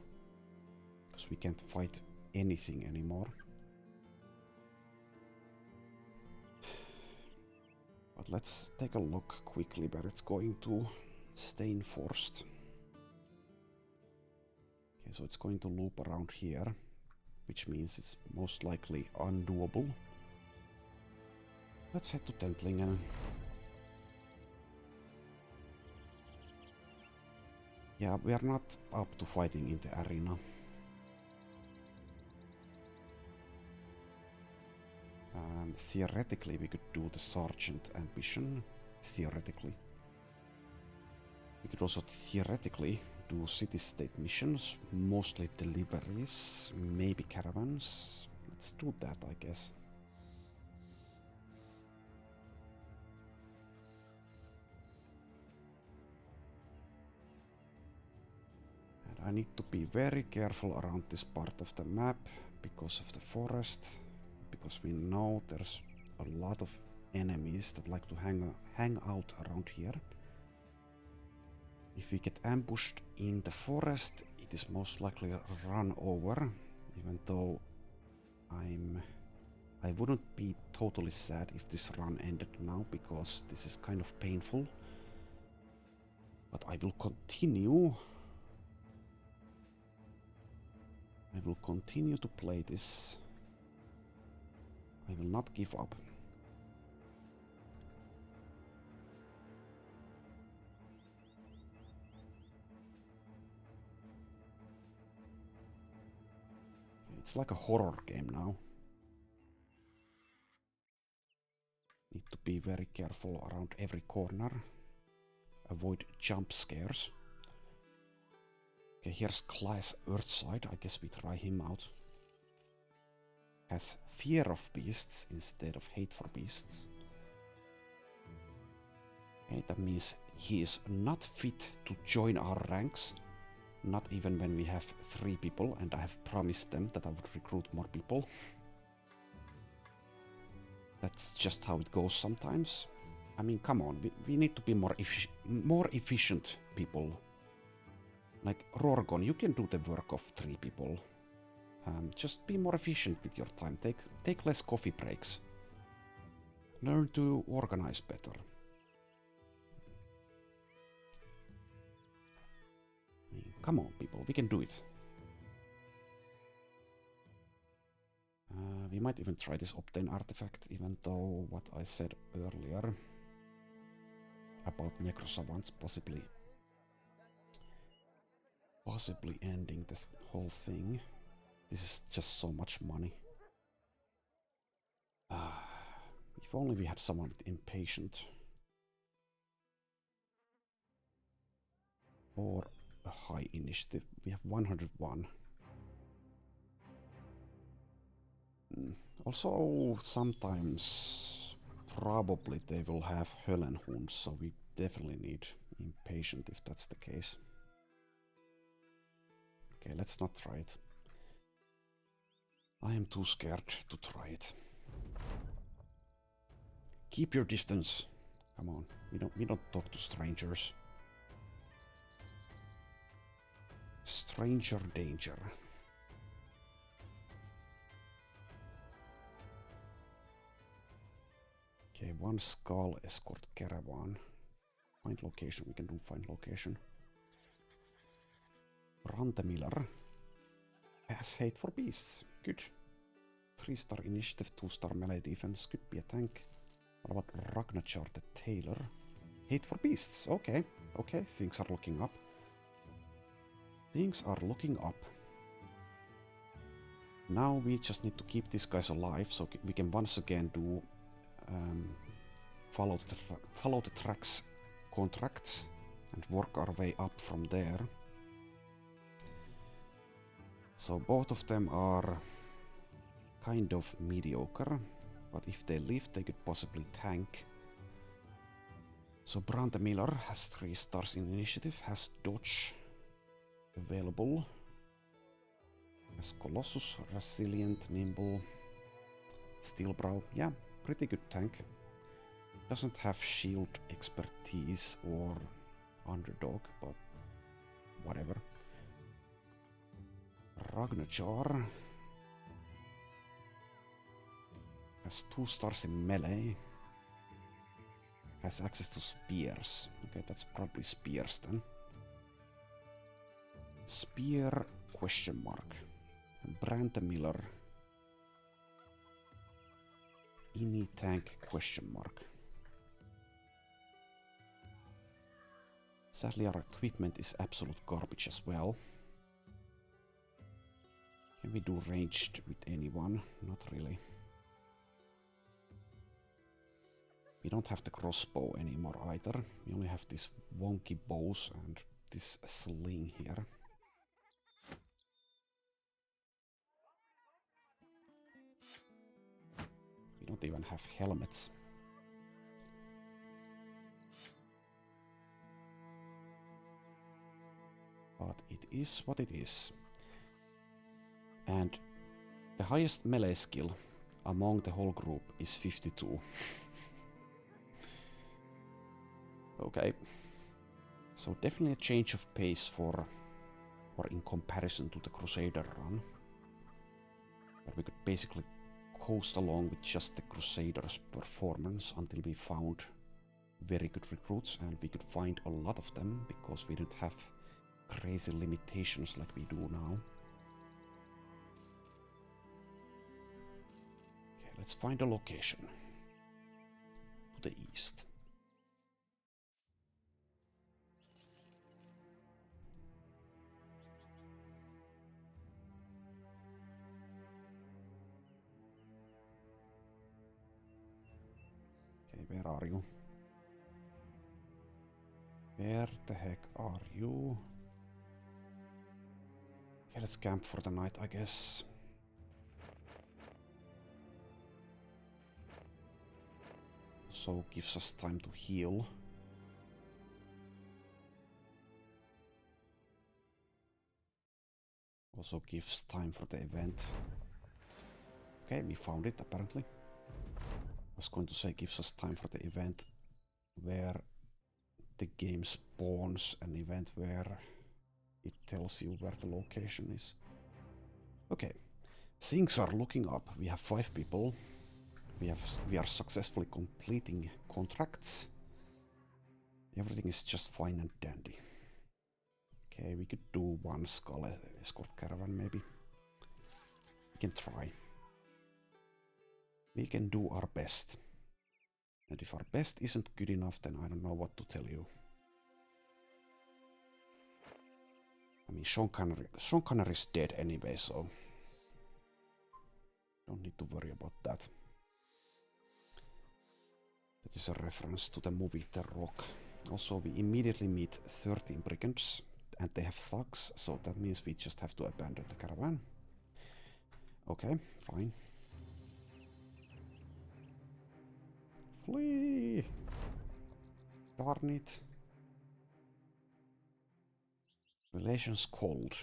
Because we can't fight anything anymore. But let's take a look quickly where it's going to stay enforced. Okay, so it's going to loop around here, which means it's most likely undoable. Let's head to Tentlingen. Yeah, we are not up to fighting in the arena. Theoretically, we could do the sergeant ambition. Theoretically. We could also theoretically do city-state missions, mostly deliveries, maybe caravans. Let's do that, I guess. And I need to be very careful around this part of the map because of the forest. Because we know there's a lot of enemies that like to hang out around here. If we get ambushed in the forest, it is most likely run over, even though I wouldn't be totally sad if this run ended now, because this is kind of painful. But I will continue. I will continue to play this. I will not give up. It's like a horror game now. Need to be very careful around every corner. Avoid jump scares. Okay, here's Class Earthside. I guess we try him out. Has fear of beasts instead of hate for beasts. Okay, that means he is not fit to join our ranks. Not even when we have 3 people, and I have promised them that I would recruit more people. That's just how it goes sometimes. I mean, come on, we need to be more efficient people. Like Rorgon, you can do the work of 3 people. Just be more efficient with your time. Take less coffee breaks. Learn to organize better. I mean, come on, people, we can do it. We might even try this obtain artifact, even though what I said earlier about necrosavants possibly ending this whole thing. This is just so much money. If only we had someone with impatient. Or a high initiative. We have 101. Also, sometimes probably they will have Höllenhund, so we definitely need impatient if that's the case. Okay, let's not try it. I am too scared to try it. Keep your distance. Come on, we don't talk to strangers. Stranger danger. Okay, 1 skull escort caravan. Find location, we can do find location. Brante Miller has hate for beasts. Good. 3-star initiative, 2-star melee defense. Could be a tank. What about Ragnachar the Tailor? Hate for beasts. Okay. Okay, things are looking up. Things are looking up. Now we just need to keep these guys alive so we can once again do follow the tracks contracts and work our way up from there. So both of them are kind of mediocre, but if they live they could possibly tank. So Brante Miller has 3 stars in initiative, has dodge available, has Colossus, resilient, nimble, Steelbrow, yeah, pretty good tank. Doesn't have shield expertise or underdog, but whatever. Ragnajar has 2 stars in melee. Has access to spears. Okay, that's probably spears then. Spear question mark. Brand Miller. Ini tank question mark. Sadly our equipment is absolute garbage as well. Can we do ranged with anyone? Not really. We don't have the crossbow anymore either. We only have these wonky bows and this sling here. We don't even have helmets. But it is what it is. And the highest melee skill among the whole group is 52. Okay. So definitely a change of pace or in comparison to the Crusader run. Where we could basically coast along with just the Crusaders' performance until we found very good recruits, and we could find a lot of them because we didn't have crazy limitations like we do now. Okay, let's find a location to the east. Okay, where are you? Where the heck are you? Okay, let's camp for the night, I guess. So gives us time to heal. Also gives time for the event. Okay, we found it apparently. I was going to say gives us time for the event where the game spawns an event where it tells you where the location is. Okay, things are looking up. We have 5 people. We are successfully completing contracts. Everything is just fine and dandy. Okay, we could do 1 skull escort caravan maybe. We can try. We can do our best. And if our best isn't good enough, then I don't know what to tell you. I mean, Sean Connery is dead anyway, so don't need to worry about that. That is a reference to the movie Ijirok. Also, we immediately meet 13 brigands, and they have thugs, so that means we just have to abandon the caravan. Okay, fine. Flee! Darn it. Relations cold.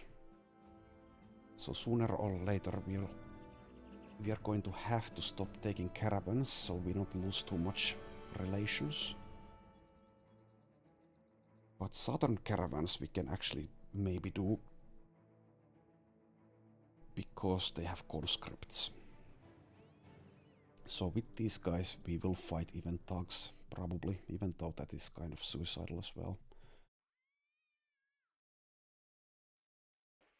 So sooner or later we are going to have to stop taking caravans so we don't lose too much relations. But southern caravans we can actually maybe do because they have conscripts. So with these guys we will fight even thugs, probably, even though that is kind of suicidal as well.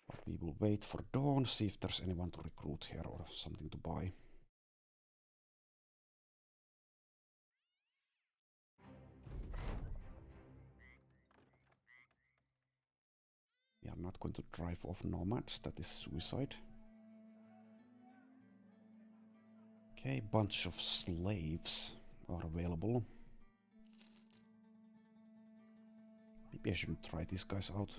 But we will wait for dawn, see if there's anyone to recruit here or something to buy. We are not going to drive off nomads, that is suicide. Okay, bunch of slaves are available. Maybe I shouldn't try these guys out.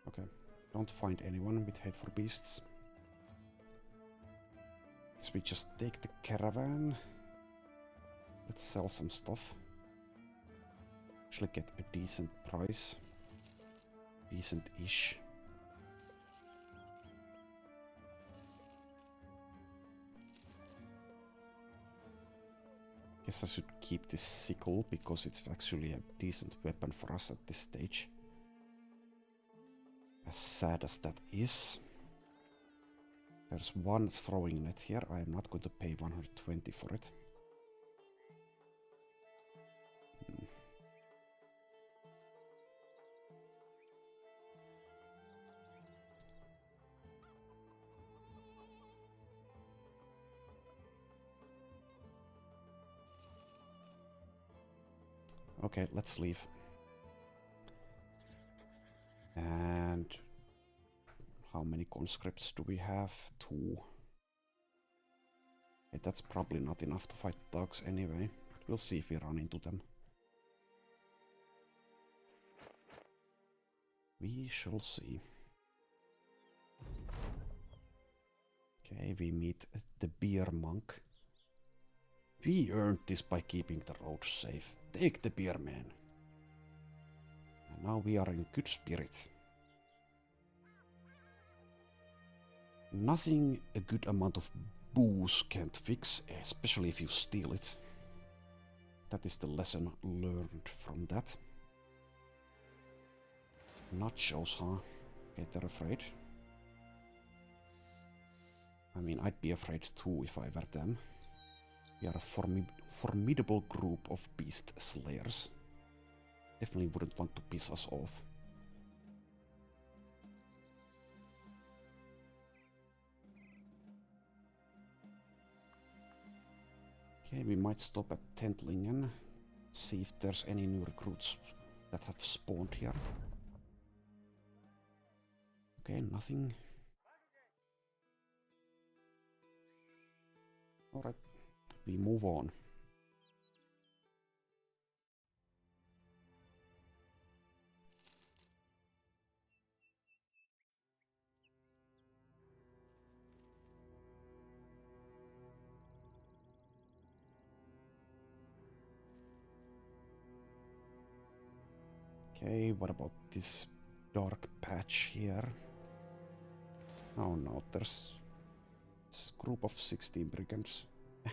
Okay, don't find anyone with hate for beasts. Guess we just take the caravan. Let's sell some stuff. Actually get a decent price. Decent-ish. Guess I should keep this sickle because it's actually a decent weapon for us at this stage. As sad as that is. There's one throwing net here. I am not going to pay 120 for it. Okay, let's leave. And how many conscripts do we have? 2. Okay, that's probably not enough to fight thugs anyway. We'll see if we run into them. We shall see. Okay, we meet the beer monk. We earned this by keeping the roads safe. Take the beer, man. And now we are in good spirit. Nothing a good amount of booze can't fix, especially if you steal it. That is the lesson learned from that. Nachos, huh? Okay, they're afraid. I mean, I'd be afraid too if I were them. We are a formidable group of beast slayers. Definitely wouldn't want to piss us off. Okay, we might stop at Tentlingen. See if there's any new recruits that have spawned here. Okay, nothing. Alright, we move on. Okay, what about this dark patch here? Oh no, there's a group of 16 brigands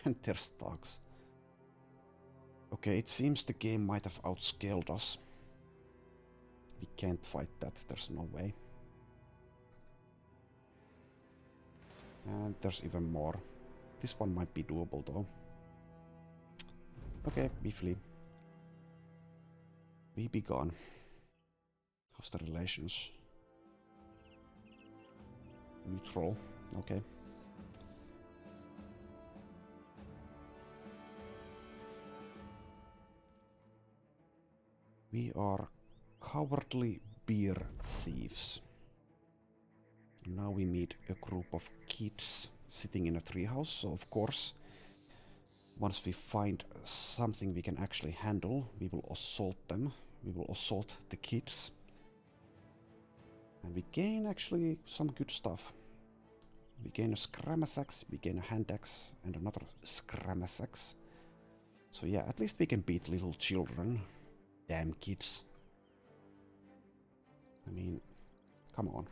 and there's thugs. Okay, it seems the game might have outscaled us. We can't fight that, there's no way. And there's even more. This one might be doable though. Okay, we flee. We be gone. How's the relations? Neutral, okay. We are cowardly beer thieves. Now we meet a group of kids sitting in a treehouse, so of course, once we find something we can actually handle, we will assault them. We will assault the kids. And we gain actually some good stuff. We gain a scramasax, we gain a hand axe, and another scramasax. So yeah, at least we can beat little children. Damn kids. I mean, come on.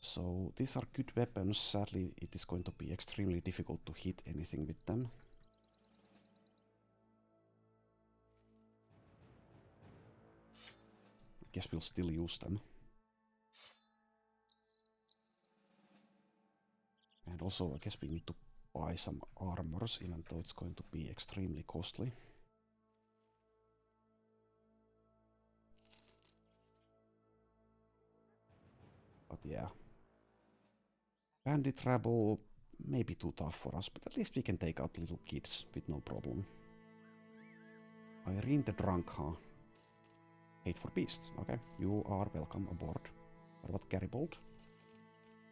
So these are good weapons. Sadly, it is going to be extremely difficult to hit anything with them. I guess we'll still use them. And also, I guess we need to buy some armors, even though it's going to be extremely costly. But yeah. Bandit rabble may be too tough for us, but at least we can take out little kids with no problem. Irene the drunk, huh? Hate for beasts. Okay, you are welcome aboard. What about Garibaldi?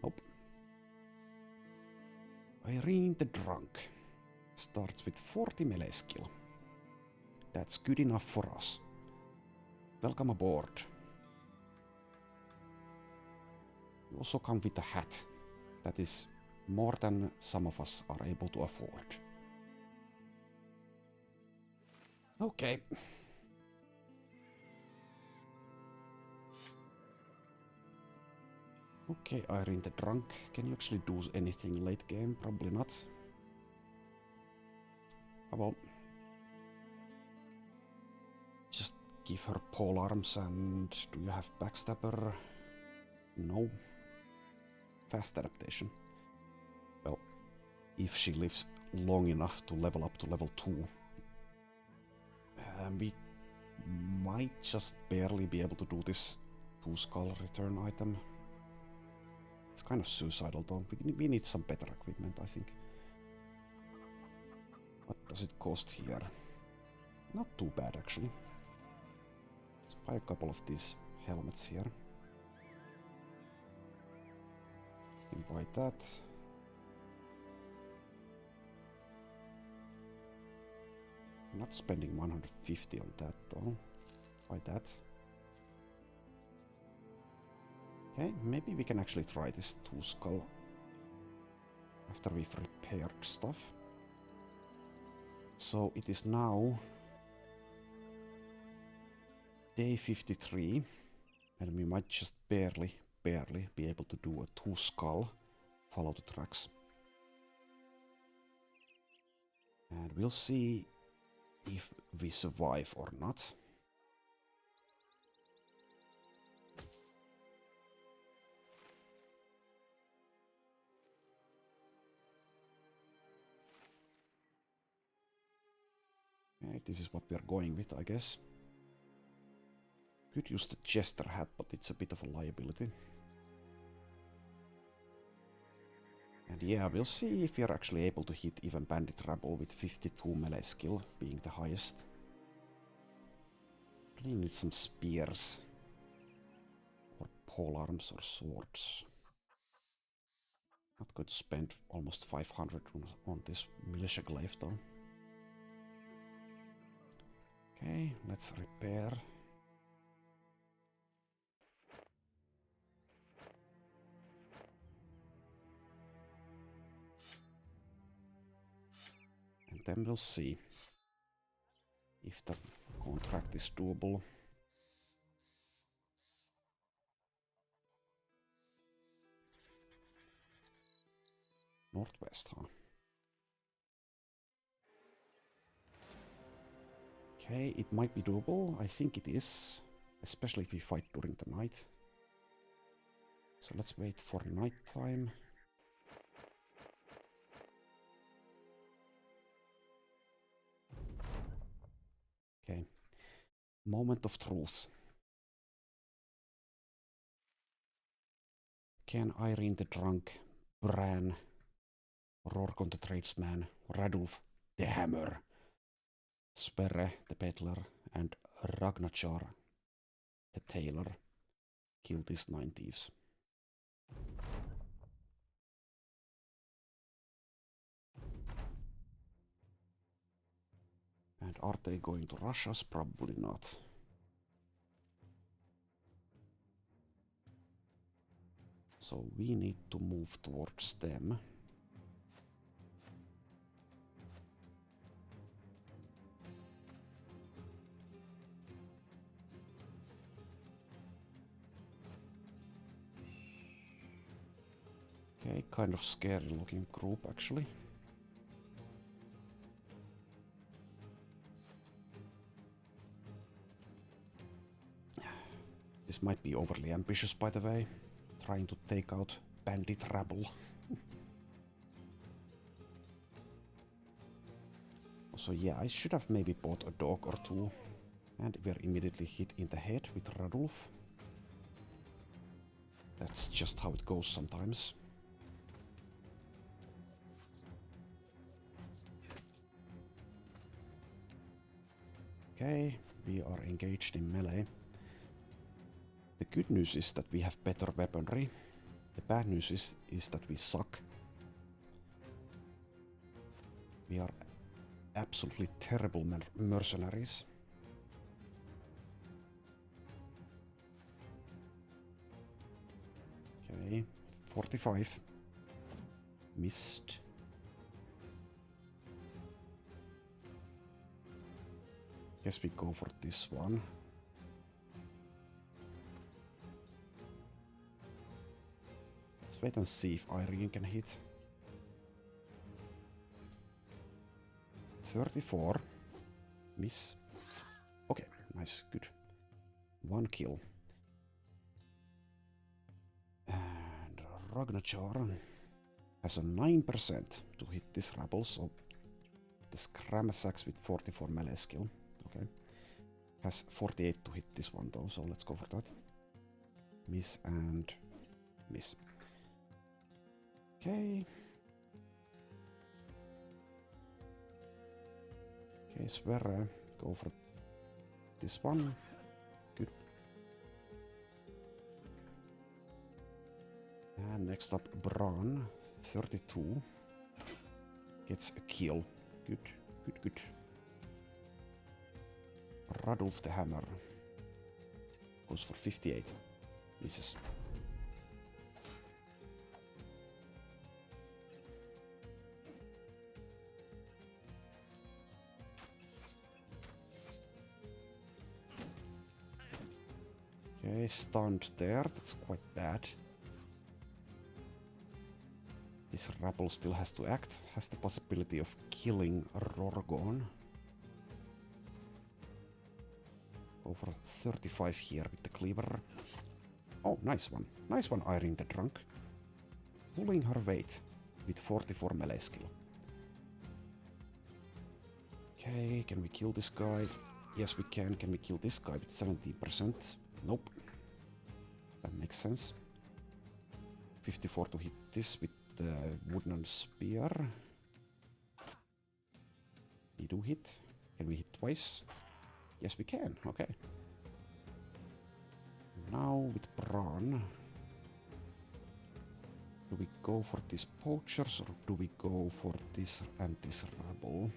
Nope. Irene the drunk starts with 40 melee skill. That's good enough for us. Welcome aboard. You also come with a hat. That is more than some of us are able to afford. Okay. Okay, Irene the drunk. Can you actually do anything late game? Probably not. Well, just give her pole arms. And do you have backstabber? No. Fast adaptation. Well, if she lives long enough to level up to level 2, we might just barely be able to do this 2 skull return item. It's kind of suicidal though. We need some better equipment, I think. What does it cost here? Not too bad actually. Let's buy a couple of these helmets here. You can buy that. I'm not spending 150 on that though. Buy that. Okay, maybe we can actually try this 2 skull after we've repaired stuff. So it is now day 53, and we might just barely be able to do a 2 skull follow the tracks. And we'll see if we survive or not. Okay, this is what we are going with, I guess. Could use the jester hat, but it's a bit of a liability. And yeah, we'll see if we are actually able to hit even bandit rabble with 52 melee skill being the highest. Really need some spears. Or polearms or swords. Not going to spend almost 500 on this militia glaive though. Okay, let's repair. And then we'll see if the contract is doable. Northwest, huh? Okay, it might be doable. I think it is. Especially if we fight during the night. So let's wait for night time. Okay. Moment of truth. Can Irene the Drunk, Bran, Rorgon the Tradesman, Radulf the Hammer, Sperre the Peddler, and Ragnachar the Tailor kill these 9 thieves? And are they going to rush us? Probably not. So we need to move towards them. Okay, kind of scary looking group actually. This might be overly ambitious, by the way, trying to take out bandit rabble. So yeah, I should have maybe bought a dog or 2. And we're immediately hit in the head with Radulf. That's just how it goes sometimes. Okay, we are engaged in melee. The good news is that we have better weaponry. The bad news is that we suck. We are absolutely terrible mercenaries. Okay, 45. Missed. Guess we go for this one. Let's wait and see if Irene can hit. 34. Miss. Okay, nice, good. 1 kill. And Ragnachar has a 9% to hit this rabble, so the Scramasax with 44 melee skill. Okay. Has 48 to hit this one though, so let's go for that. Miss and miss. Okay. Okay, Sverre, go for this one. Good. And next up, Bran, 32. Gets a kill. Good, good, good. Radulf the Hammer goes for 58. Misses. Okay, stunned there. That's quite bad. This rabble still has to act. Has the possibility of killing Rorgon. Over 35 here with the cleaver. Oh, nice one. Nice one, Irene the Drunk. Pulling her weight with 44 melee skill. Okay, can we kill this guy? Yes, we can. Can we kill this guy with 17%? Nope. That makes sense. 54 to hit this with the wooden spear. We do hit. Can we hit twice? Yes, we can. Okay. Now with Bran. Do we go for these poachers or do we go for this and this rabble?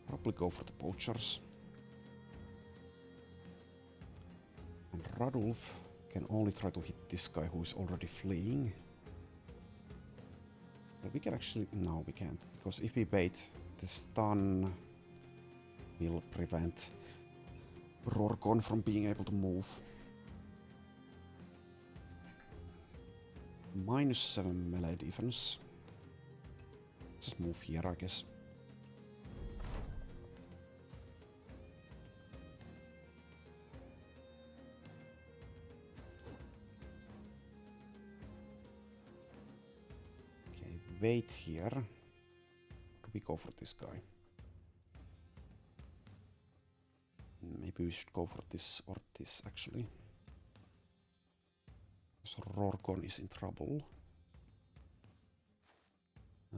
Probably go for the poachers. And Radulf can only try to hit this guy who is already fleeing. But we can actually... No, we can't. Because if we bait, the stun will prevent Rorgon from being able to move. -7 melee defense. Just move here, I guess. Okay, wait here. Do we go for this guy? Maybe we should go for this or this, actually. Because Rorgon is in trouble.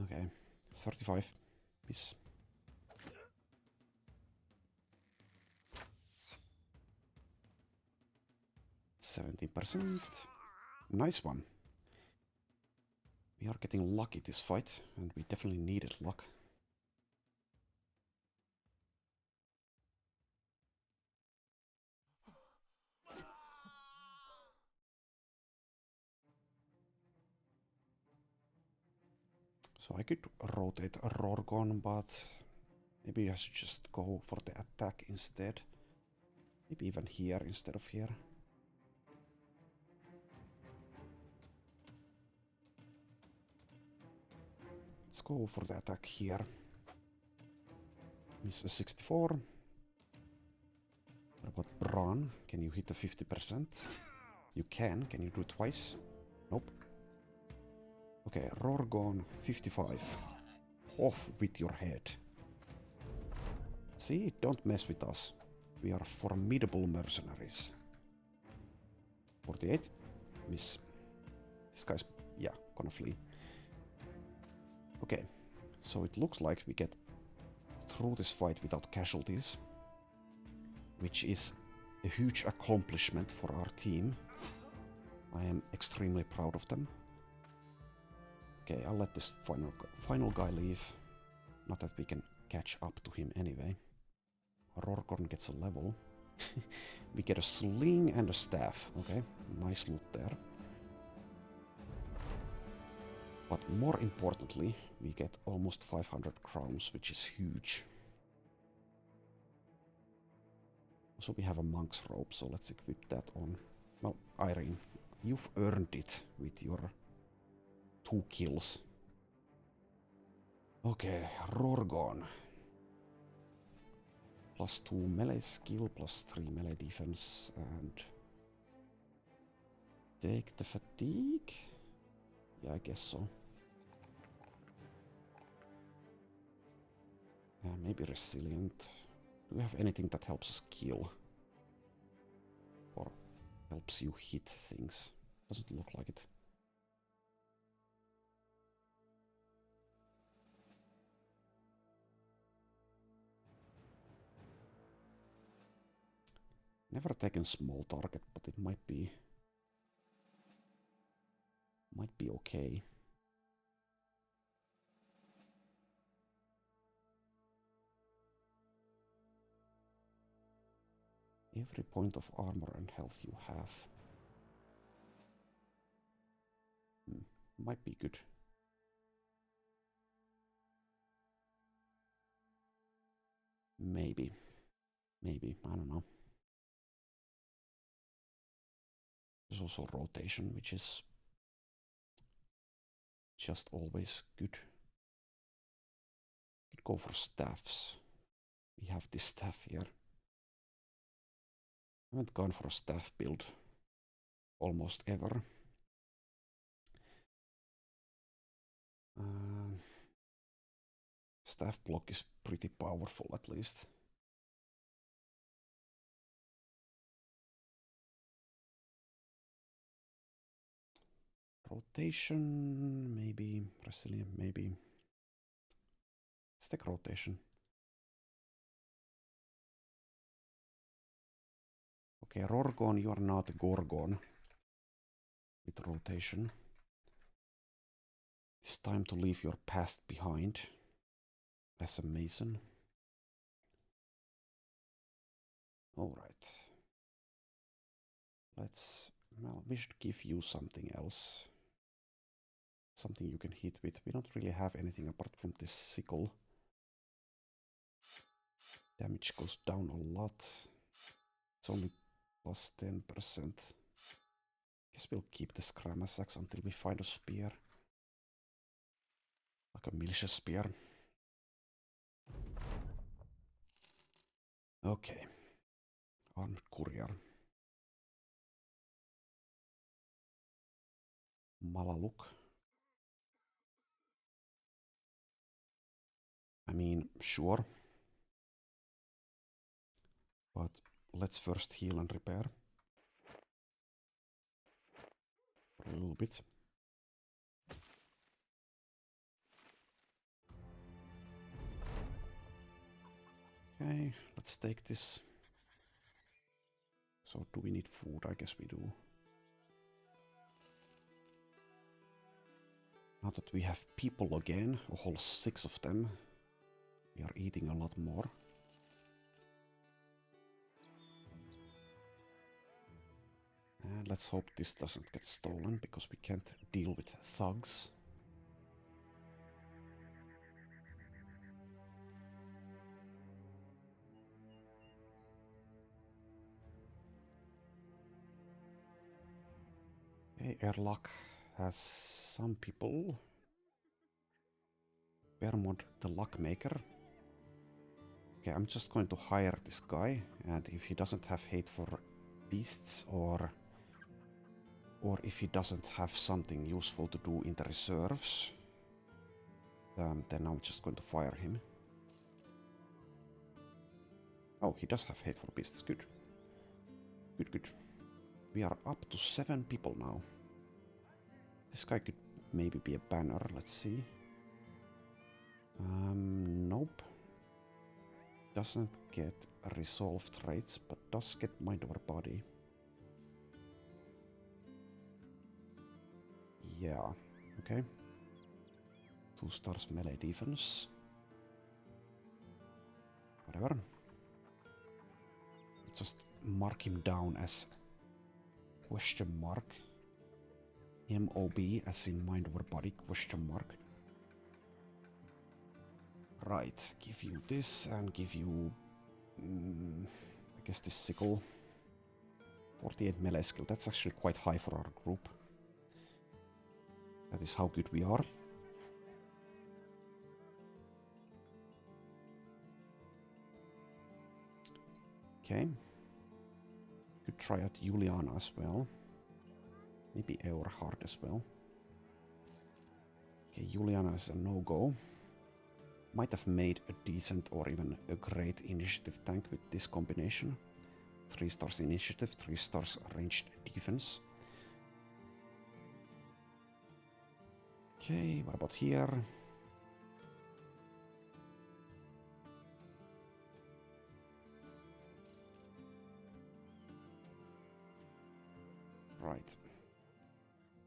Okay, 35. Miss. %. Nice one. We are getting lucky this fight, and we definitely needed luck. So I could rotate a Rorgon, but maybe I should just go for the attack instead. Maybe even here instead of here. Let's go for the attack here. Miss a 64. What about Bran? Can you hit the 50%? You can. Can you do it twice? Nope. Okay, Rorgon 55. Off with your head. See, don't mess with us. We are formidable mercenaries. 48. Miss. This guy's, yeah, gonna flee. Okay, so it looks like we get through this fight without casualties, which is a huge accomplishment for our team. I am extremely proud of them. Okay, I'll let this final guy leave. Not that we can catch up to him anyway. Rorgon gets a level. We get a sling and a staff. Okay, nice loot there. But more importantly, we get almost 500 crowns, which is huge. So we have a monk's robe, so let's equip that on. Well, Irene, you've earned it with your 2 kills. Okay, Rorgon. +2 melee skill, +3 melee defense, and take the fatigue? Yeah, I guess so. And maybe resilient. Do we have anything that helps us kill? Or helps you hit things? Doesn't look like it. Never taken small target, but it might be okay. Every point of armor and health you have. Might be good. Maybe. Maybe, I don't know. There's also rotation, which is just always good. Could go for staffs. We have this staff here. I haven't gone for a staff build almost ever. Staff block is pretty powerful at least. Rotation, maybe. Resilient, maybe. Let's take rotation. Okay, Rorgon, you are not a Gorgon. With rotation. It's time to leave your past behind. As a mason. Alright. Well, we should give you something else. Something you can hit with. We don't really have anything apart from this sickle. Damage goes down a lot. It's only plus 10%. Guess we'll keep the Scramasax axe until we find a spear. Like a militia spear. Okay. Armed courier. Malaluk. I mean, sure. But let's first heal and repair. For a little bit. Okay, let's take this. So do we need food? I guess we do. Now that we have people again, a whole 6 of them, we are eating a lot more. And let's hope this doesn't get stolen, because we can't deal with thugs. Okay, Airlock has some people. Vermont the Lockmaker. Okay, I'm just going to hire this guy, and if he doesn't have hate for beasts, or if he doesn't have something useful to do in the reserves, then I'm just going to fire him. Oh, he does have hate for beasts. Good. Good, good. We are up to 7 people now. This guy could maybe be a banner. Let's see. Nope. Doesn't get resolve traits, but does get mind over body. Yeah, okay. 2 stars melee defense. Whatever. Just mark him down as question mark. MOB as in mind over body question mark. Right, give you this and give you I guess this sickle. 48 melee skill, that's actually quite high for our group. That is how good we are. Okay. Could try out Juliana as well. Maybe Eorhard as well. Okay, Juliana is a no-go. Might have made a decent or even a great initiative tank with this combination. 3 stars initiative, 3 stars ranged defense. Okay, what about here? Right.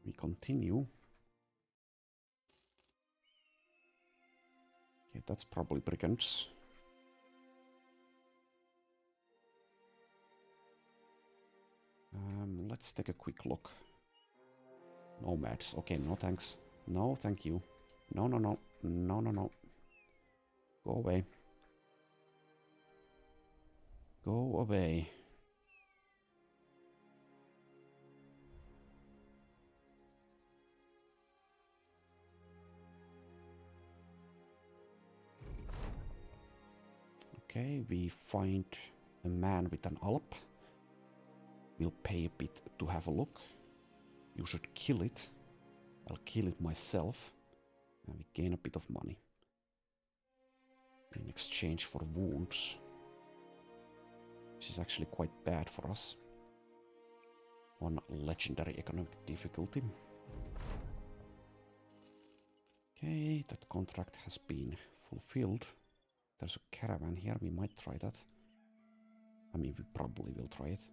We continue. Okay, that's probably brigands. Let's take a quick look. Nomads. Okay, no thanks. No, thank you. No, no, no. No, no, no. Go away. Go away. Okay, we find a man with an Alp. We'll pay a bit to have a look. You should kill it. I'll kill it myself. And we gain a bit of money. In exchange for wounds. Which is actually quite bad for us. On legendary economic difficulty. Okay, that contract has been fulfilled. There's a caravan here, we might try that. I mean, we probably will try it.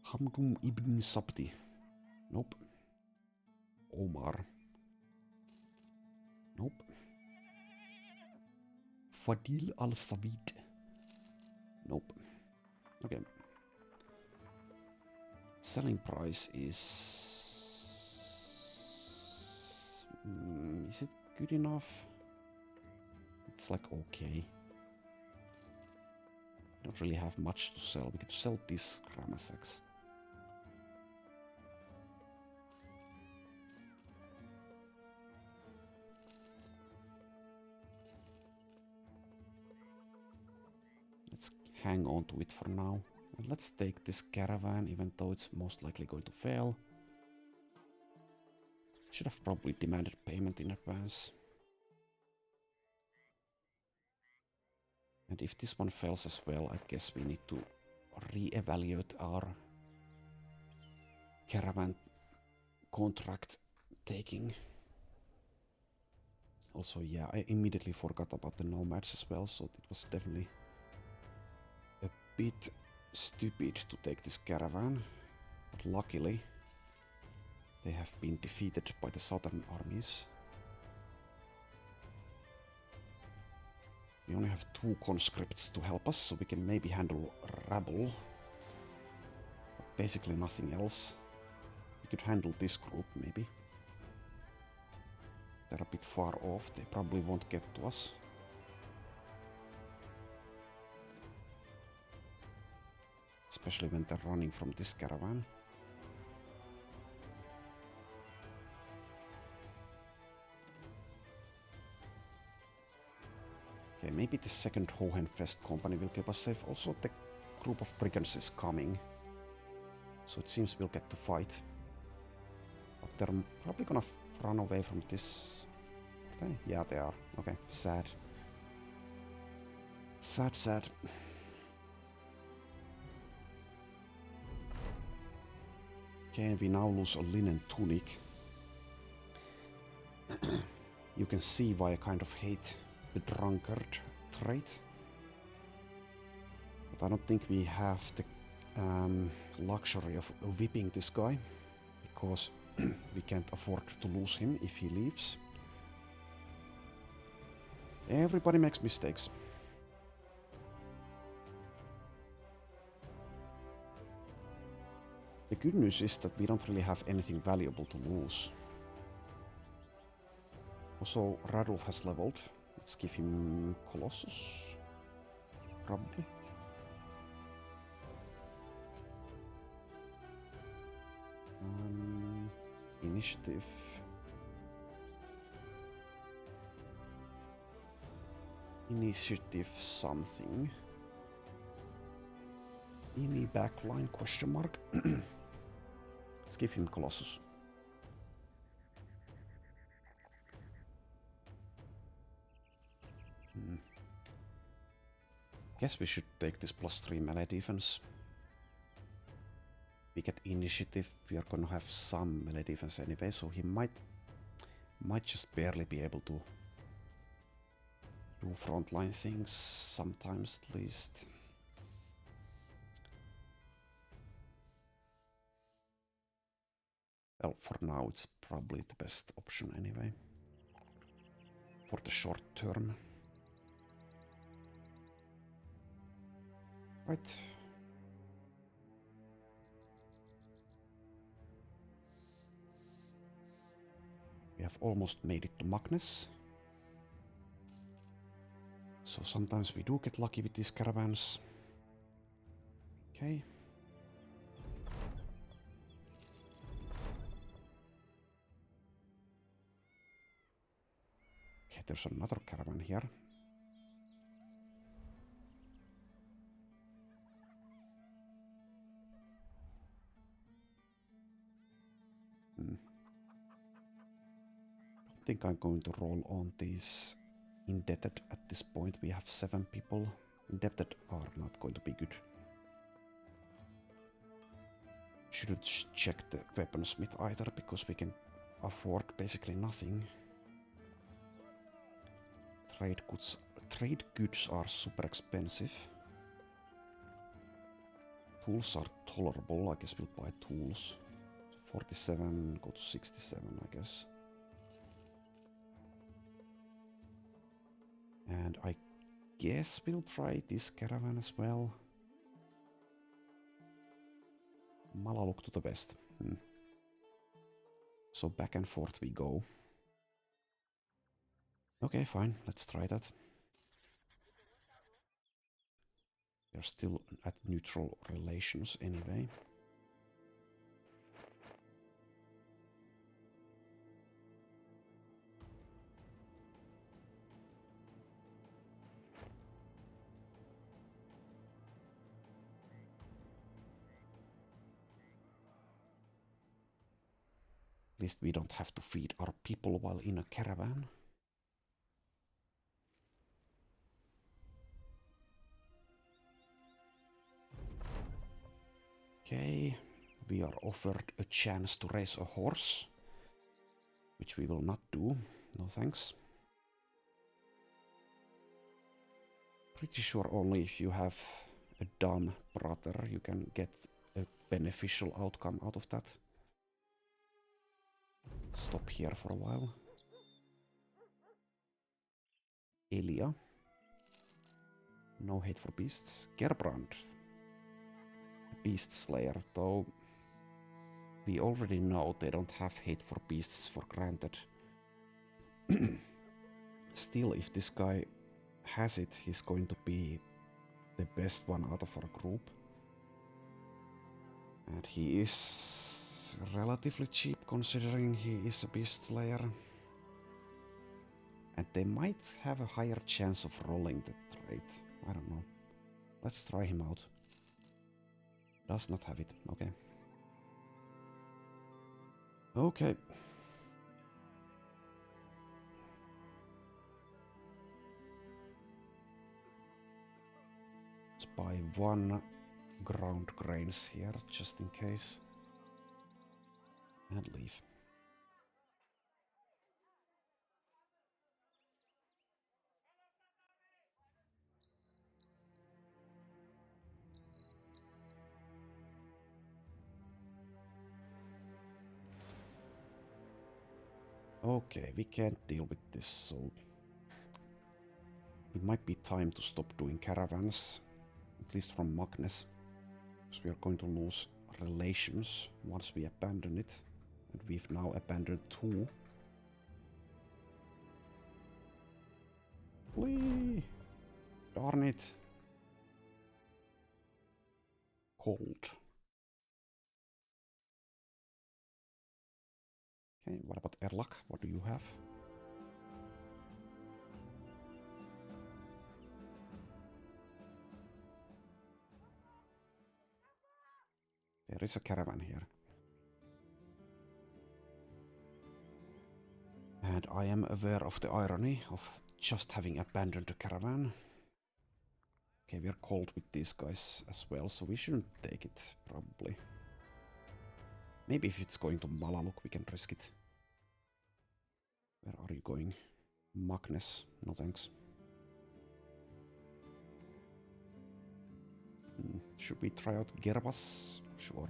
Hamdum ibn Sabti. Nope. Omar. Nope. Fadil al-Savid. Nope. Okay. Selling price is... is it good enough? It's like okay. Don't really have much to sell. We could sell this Gramasax. Let's hang on to it for now. And let's take this caravan, even though it's most likely going to fail. Should have probably demanded payment in advance. And if this one fails as well, I guess we need to re-evaluate our caravan contract taking. Also, yeah, I immediately forgot about the nomads as well, so it was definitely a bit stupid to take this caravan. But luckily, they have been defeated by the southern armies. We only have 2 conscripts to help us, so we can maybe handle rabble. But basically nothing else. We could handle this group, maybe. They're a bit far off, they probably won't get to us. Especially when they're running from this caravan. Okay, maybe the second Hohenfest company will keep us safe. Also, the group of brigands is coming. So it seems we'll get to fight. But they're probably gonna run away from this. Are they? Yeah, they are. Okay, sad. Sad, sad. Okay, we now lose a linen tunic. You can see why I kind of hate the drunkard trait. But I don't think we have the luxury of whipping this guy, because we can't afford to lose him if he leaves. Everybody makes mistakes. The good news is that we don't really have anything valuable to lose. Also, Radulf has leveled. Let's give him Colossus. Probably. Initiative. Initiative something. Any backline question mark? Let's give him Colossus. Guess we should take this +3 melee defense. We get initiative, we are gonna have some melee defense anyway, so he might just barely be able to do frontline things sometimes at least. Well, for now it's probably the best option anyway. For the short term. Right. We have almost made it to Magnus. So sometimes we do get lucky with these caravans. Okay. Okay, there's another caravan here. I think I'm going to roll on these indebted at this point. We have 7 people. Indebted are not going to be good. Shouldn't check the weaponsmith either, because we can afford basically nothing. Trade goods are super expensive. Tools are tolerable. I guess we'll buy tools. 47, go to 67, I guess. And I guess we'll try this caravan as well. Malaluk to the west. So back and forth we go. Okay, fine, let's try that. We're still at neutral relations anyway. At least we don't have to feed our people while in a caravan. Okay, we are offered a chance to raise a horse, which we will not do. No thanks. Pretty sure only if you have a dumb brother you can get a beneficial outcome out of that. Stop here for a while. Elia. No hate for beasts. Gerbrand. The beast slayer, though we already know they don't have hate for beasts for granted. Still, if this guy has it, he's going to be the best one out of our group. And he is relatively cheap considering he is a beast slayer. And they might have a higher chance of rolling the trait. I don't know. Let's try him out. Does not have it. Okay. Okay. Let's buy 1 ground grains here, just in case. And leave. Okay, we can't deal with this, so it might be time to stop doing caravans, at least from Magnus, because we are going to lose relations once we abandon it, and we've now abandoned 2. Flee! Darn it! Cold. Okay, what about Erlak? What do you have? There is a caravan here. And I am aware of the irony of just having abandoned a caravan. Okay, we're cold with these guys as well, so we shouldn't take it, probably. Maybe if it's going to Vala, we can risk it. Where are you going? Magnus, no thanks. Should we try out Gerbas? Sure.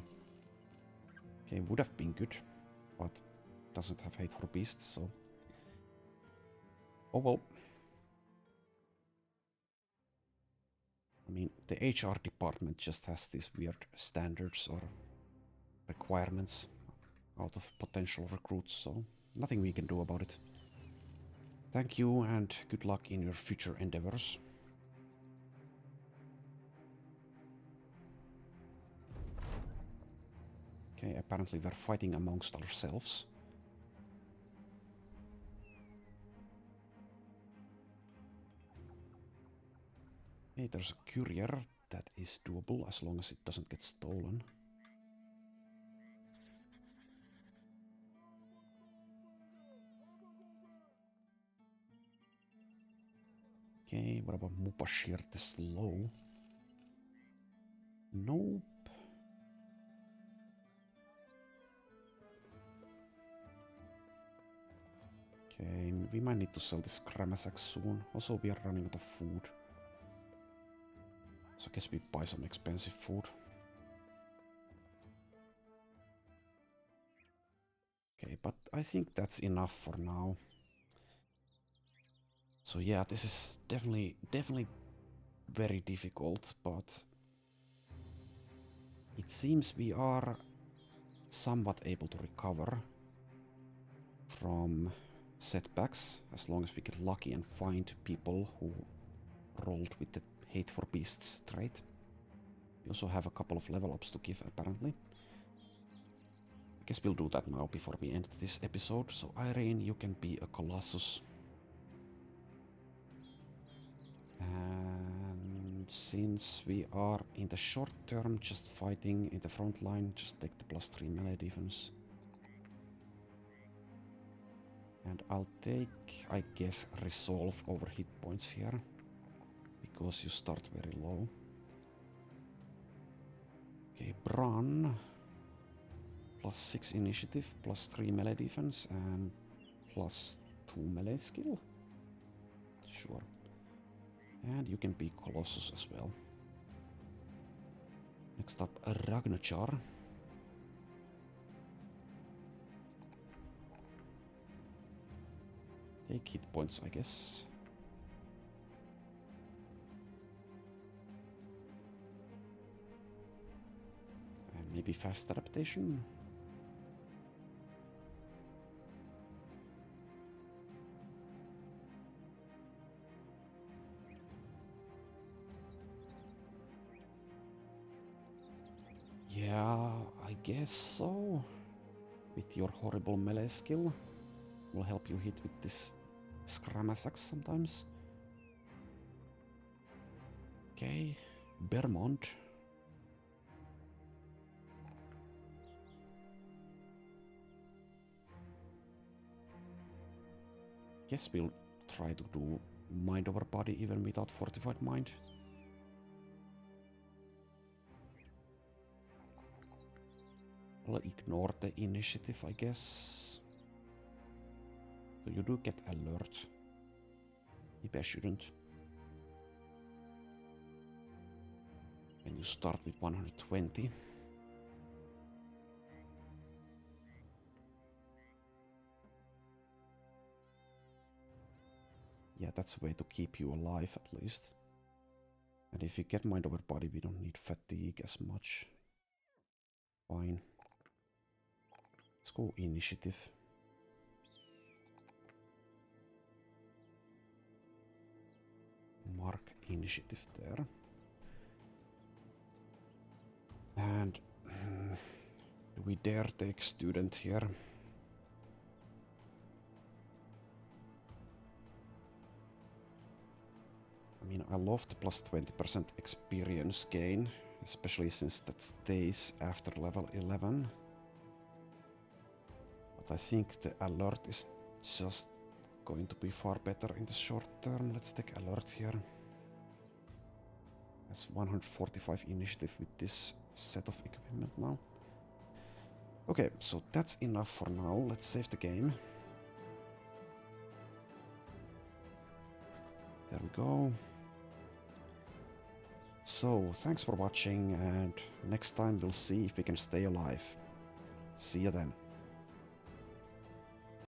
Okay, would have been good, but doesn't have hate for beasts, so... Oh well. I mean, the HR department just has these weird standards or requirements out of potential recruits, so nothing we can do about it. Thank you and good luck in your future endeavors. Okay, apparently we're fighting amongst ourselves. Hey, there's a courier. That is doable as long as it doesn't get stolen. Okay, what about Mupashir the Slow? Nope. Okay, we might need to sell this Kramasak soon. Also, we are running out of food. So I guess we buy some expensive food. Okay, but I think that's enough for now. So yeah, this is definitely very difficult, but it seems we are somewhat able to recover from setbacks as long as we get lucky and find people who rolled with the hate for beasts trait. We also have a couple of level ups to give apparently. I guess we'll do that now before we end this episode. So Irene, you can be a Colossus. And since we are in the short term just fighting in the front line, just take the +3 melee defense. And I'll take, I guess, resolve over hit points here, because you start very low. Okay, Bran, +6 initiative, +3 melee defense, and +2 melee skill. Sure. And you can be Colossus as well. Next up, Ragnachar. Take hit points, I guess. And maybe fast adaptation. Yeah, I guess so. With your horrible melee skill. Will help you hit with this Scramasax sometimes. Okay, Bermont. Guess we'll try to do mind over body even without fortified mind. I'll ignore the initiative, I guess. So you do get alert. Maybe I shouldn't. And you start with 120. Yeah, that's a way to keep you alive at least. And if you get mind over body, we don't need fatigue as much. Fine. Let's go initiative. Mark initiative there. And do we dare take student here? I mean, I love the +20% experience gain, especially since that stays after level 11. But I think the alert is just going to be far better in the short term. Let's take alert here. That's 145 initiative with this set of equipment now. Okay, so that's enough for now. Let's save the game. There we go. So, thanks for watching, and next time we'll see if we can stay alive. See you then.